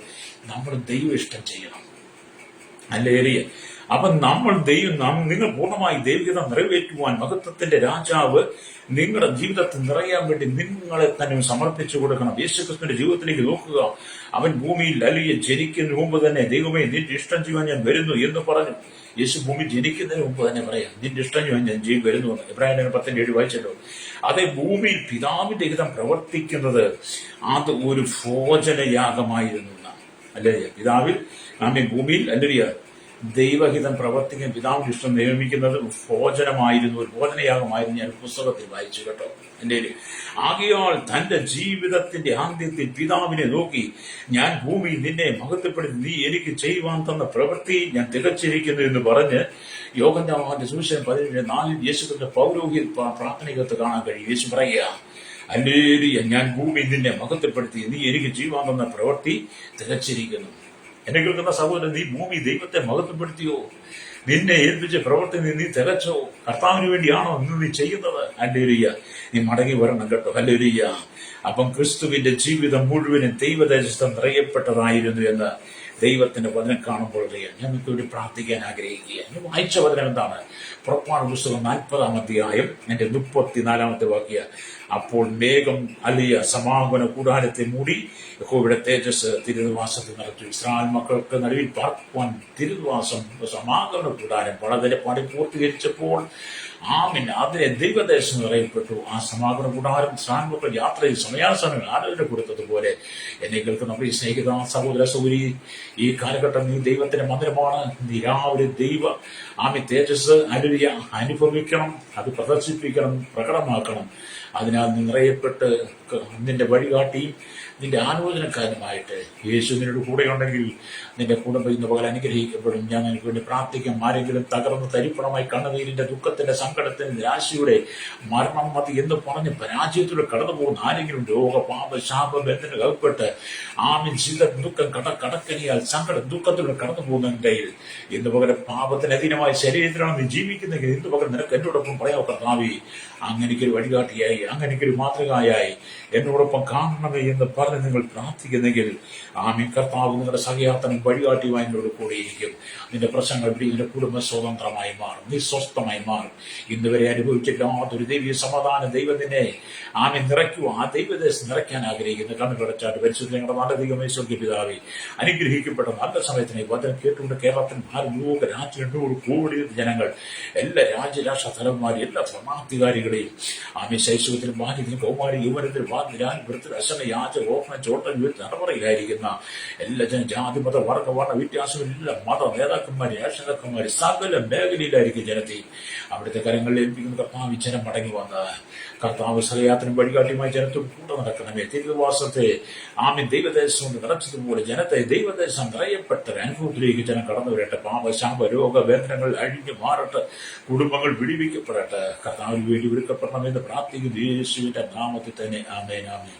നമ്മൾ ദൈവ ഇഷ്ടം ചെയ്യണം. ഹല്ലേലൂയ. അപ്പൊ നിങ്ങൾ പൂർണ്ണമായി ദൈവികത നിറവേറ്റുവാൻ മഹത്വത്തിന്റെ രാജാവ് നിങ്ങളുടെ ജീവിതത്തിൽ നിറയാൻ വേണ്ടി നിങ്ങളെ തന്നെ സമർപ്പിച്ചു കൊടുക്കണം. യേശുക്രിസ്തുവിന്റെ ജീവിതത്തിലേക്ക് നോക്കുക. അവൻ ഭൂമിയിൽ അലിയെ ജനിക്കുന്നതിന് മുമ്പ് തന്നെ ദൈവമേ നിന്റെ ഇഷ്ടം ചെയ്യുവാൻ ഞാൻ വരുന്നു എന്ന് പറഞ്ഞു. യേശു ഭൂമി ജനിക്കുന്നതിന് മുമ്പ് തന്നെ പറയാം, നിന്റെ ഇഷ്ടം ചെയ്യുവാൻ ഞാൻ വരുന്നു എന്ന്. എബ്രായർ 10:7 വായിച്ചല്ലോ. അതേ ഭൂമിയിൽ പിതാവിന്റെ ഹിതം പ്രവർത്തിക്കുന്നത് അത് ഒരു ഭോജനയാഗമായിരുന്നു. അല്ലേ? പിതാവിൽ ഭൂമിയിൽ അല്ലറിയ ദൈവഹിതം പ്രവർത്തിക്കാൻ പിതാവിന്റെ ഇഷ്ടം നിയമിക്കുന്നത് ഭോജനമായിരുന്നു, ഒരു ഭോജനയാഗമായിരുന്നു. ഞാൻ പുസ്തകത്തിൽ വായിച്ചു കേട്ടോ. എന്റെ ആകയാൽ തന്റെ ജീവിതത്തിന്റെ ആദ്യത്തിൽ പിതാവിനെ നോക്കി, ഞാൻ ഭൂമിയിൽ നിന്നെ മഹത്വപ്പെടുത്തി നീ എനിക്ക് ചെയ്യുവാൻ തന്ന പ്രവൃത്തി ഞാൻ തികച്ചിരിക്കുന്നു എന്ന് പറഞ്ഞ് യോഹന്നാന്റെ സുവിശേഷം 17:4 യേശുവിന്റെ പൗരോഹിത പ്രാർത്ഥനയ്ക്കകത്ത് കാണാൻ കഴിയും. യേശു പറയുക, ഹല്ലേലൂയ, ഞാൻ ഭൂമിയിൽ നിന്നെ മഹത്വപ്പെടുത്തി നീ എനിക്ക് ചെയ്യുവാൻ തന്ന പ്രവൃത്തി തികച്ചിരിക്കുന്നു. എന്നെ കേൾക്കുന്ന സഹോദരൻ, നീ ഭൂമി ദൈവത്തെ മഹത്വപ്പെടുത്തിയോ? നിന്നെ ഏൽപ്പിച്ച പ്രവൃത്തി നീ തികച്ചോ? കർത്താവിന് വേണ്ടിയാണോ ഇന്ന് നീ ചെയ്യുന്നത്? ഹല്ലേലൂയ, നീ മടങ്ങി വരണം കേട്ടോ. ഹല്ലേലൂയ. അപ്പം ക്രിസ്തുവിന്റെ ജീവിതം മുഴുവനും ദൈവദേശം നിറയപ്പെട്ടതായിരുന്നു എന്ന് ദൈവത്തിന്റെ വചനം കാണുമ്പോൾ അറിയാം. ഞാൻ നിങ്ങൾക്ക് പ്രാർത്ഥിക്കാൻ ആഗ്രഹിക്കുക. ഞാൻ വായിച്ച വചനം എന്താണ്? പുറപ്പാട് പുസ്തകം 40-ാം അധ്യായം 34-ാമത്തെ വാക്യ. അപ്പോൾ മേഘം അലിയ സമാഗമന കൂടാരത്തെ മൂടി യഹോവയുടെ തേജസ് തിരുനിവാസത്തിൽ നിറച്ചു. ഇസ്രായേൽ മക്കൾക്ക് നടുവിൽ പാർക്കുവാൻ തിരുനിവാസം സമാഗമന കൂടാരം വളരെ പണി പൂർത്തീകരിച്ചപ്പോൾ അതിനെ ദൈവദേശം നിറയപ്പെട്ടു. ആ സമാഗമന കൂടാരം ഇസ്രായേൽ മക്കൾ യാത്രയിൽ സമയാസമയം ആലോചന കൊടുത്തതുപോലെ എന്നെ കേൾക്കുന്ന പ്രിയ സ്നേഹിത സഹോദര സൗരി, ഈ കാലഘട്ടം നീ ദൈവത്തിന്റെ മന്ദിരമാണ്. നീ രാവിലെ തേജസ് അനുഭവിക്കണം, അത് പ്രദർശിപ്പിക്കണം, പ്രകടമാക്കണം. അതിനാൽ നീ നിറയപ്പെട്ട് നിന്റെ വഴികാട്ടിയും നിന്റെ ആലോചനക്കാരുമായിട്ട് യേശു നിന്നോട് കൂടെയുണ്ടെങ്കിൽ നിന്റെ കുടുംബം ഇന്ന് പകൽ അനുഗ്രഹിക്കപ്പെടും. ഞാൻ എനിക്ക് വേണ്ടി പ്രാർത്ഥിക്കാം. ആരെങ്കിലും തകർന്ന് തരിപ്പണമായി കണ്ണുനീരിന്റെ ദുഃഖത്തിന്റെ സങ്കടത്തിന്റെ നിരാശയുടെ മരണം മതി എന്ന് പറഞ്ഞ് പരാജയത്തിലൂടെ കടന്നു പോകുന്ന ആരെങ്കിലും രോഗ പാപ ശാപ ബന്ധന അകപ്പെട്ട് ദുഃഖം കടക്കനിയാൽ സങ്കട ദുഃഖത്തിലൂടെ കടന്നു പോകുന്നതിനിടയിൽ ഇന്ന് പകരം പാപത്തിന് അധീനമായ ശരീരത്തിലാണ് നീ ജീവിക്കുന്നെങ്കിൽ ഇന്ന് പകരം നിനക്ക് എന്നോടൊപ്പം പറയാം, കർത്താവേ, അങ്ങനെയൊരു വഴികാട്ടിയായി, അങ്ങനെയൊരു മാതൃകയായി എന്നോടൊപ്പം കാണണമേ എന്ന് പറഞ്ഞ് നിങ്ങൾ പ്രാർത്ഥിക്കുന്നെങ്കിൽ കർത്താവ് നിങ്ങളുടെ സഹയാത്രനും വഴികാട്ടിയുമായി എന്നോട് കൂടെയിരിക്കും. നിന്റെ പ്രശ്നങ്ങൾ നിന്റെ കുടുംബ സ്വതന്ത്രമായി മാറും, നീ സ്വസ്ഥമായി മാറും. ഇന്ന് വരെ അനുഭവിച്ചില്ലാത്തൊരു ദൈവീയ സമാധാനം ദൈവം നിന്നെ നിറയ്ക്കുക. ആ ദൈവദേശം നിറയ്ക്കാൻ ആഗ്രഹിക്കുന്നു. കണ്ണുകടച്ചാട്ട് പരിശുദ്ധ ഞങ്ങളുടെ നല്ല ദൈവമേ സ്വർഗ്ഗ പിതാവേ, അനുഗ്രഹിക്കപ്പെട്ട നല്ല സമയത്തിനെ വചനം കേട്ടുകൊണ്ട് കേരളത്തിൽ ലോക രാജ്യങ്ങളോട് കൂടിയ ജനങ്ങൾ, എല്ലാ രാജ്യരാഷ്ട്ര തലവന്മാരും, എല്ലാ ഭരണാധികാരികളെയും ശൈശവത്തിലും ബാല്യത്തിലും കൗമാരി യുവനത്തിലും വൃത്തി അശന യാച ഓർമ്മ ചോട്ടൻ തലമുറയിലായിരിക്കുന്ന എല്ലാ ജാതി മത വർഗ വ്യത്യാസമില്ല മത നേതാക്കന്മാര് രാഷ്ട്രീയക്കാര് സകല മേഖലയിലായിരിക്കും ജനത്തെയും അവിടുത്തെ കരങ്ങളിൽ ഏൽപ്പിക്കുന്ന കർത്താവ് ജനം മടങ്ങി വന്ന് കർത്താവ് സഹയാത്രയും വഴികാട്ടിയുമായി ജനത്തോട് കൂടെ നടക്കണമേ. തിരുവാസത്തെ ദൈവദേശം കൊണ്ട് നിറച്ചതുപോലെ ജനത്തെ ദൈവദേശം നിറയപ്പെട്ട അനുഭവത്തിലേക്ക് ജനം കടന്നു വരട്ടെ. പാപ ശാപ രോഗ വേദനകൾ അഴിഞ്ഞു മാറട്ടെ, കുടുംബങ്ങൾ വിടിവിക്കപ്പെടട്ടെ. കർത്താവിന് വേണ്ടി ഒരുക്കപ്പെടണമെന്ന് പ്രാർത്ഥിക്കുന്നു യേശുവിന്റെ നാമത്തിൽ തന്നെ. ആമേൻ, ആമേൻ.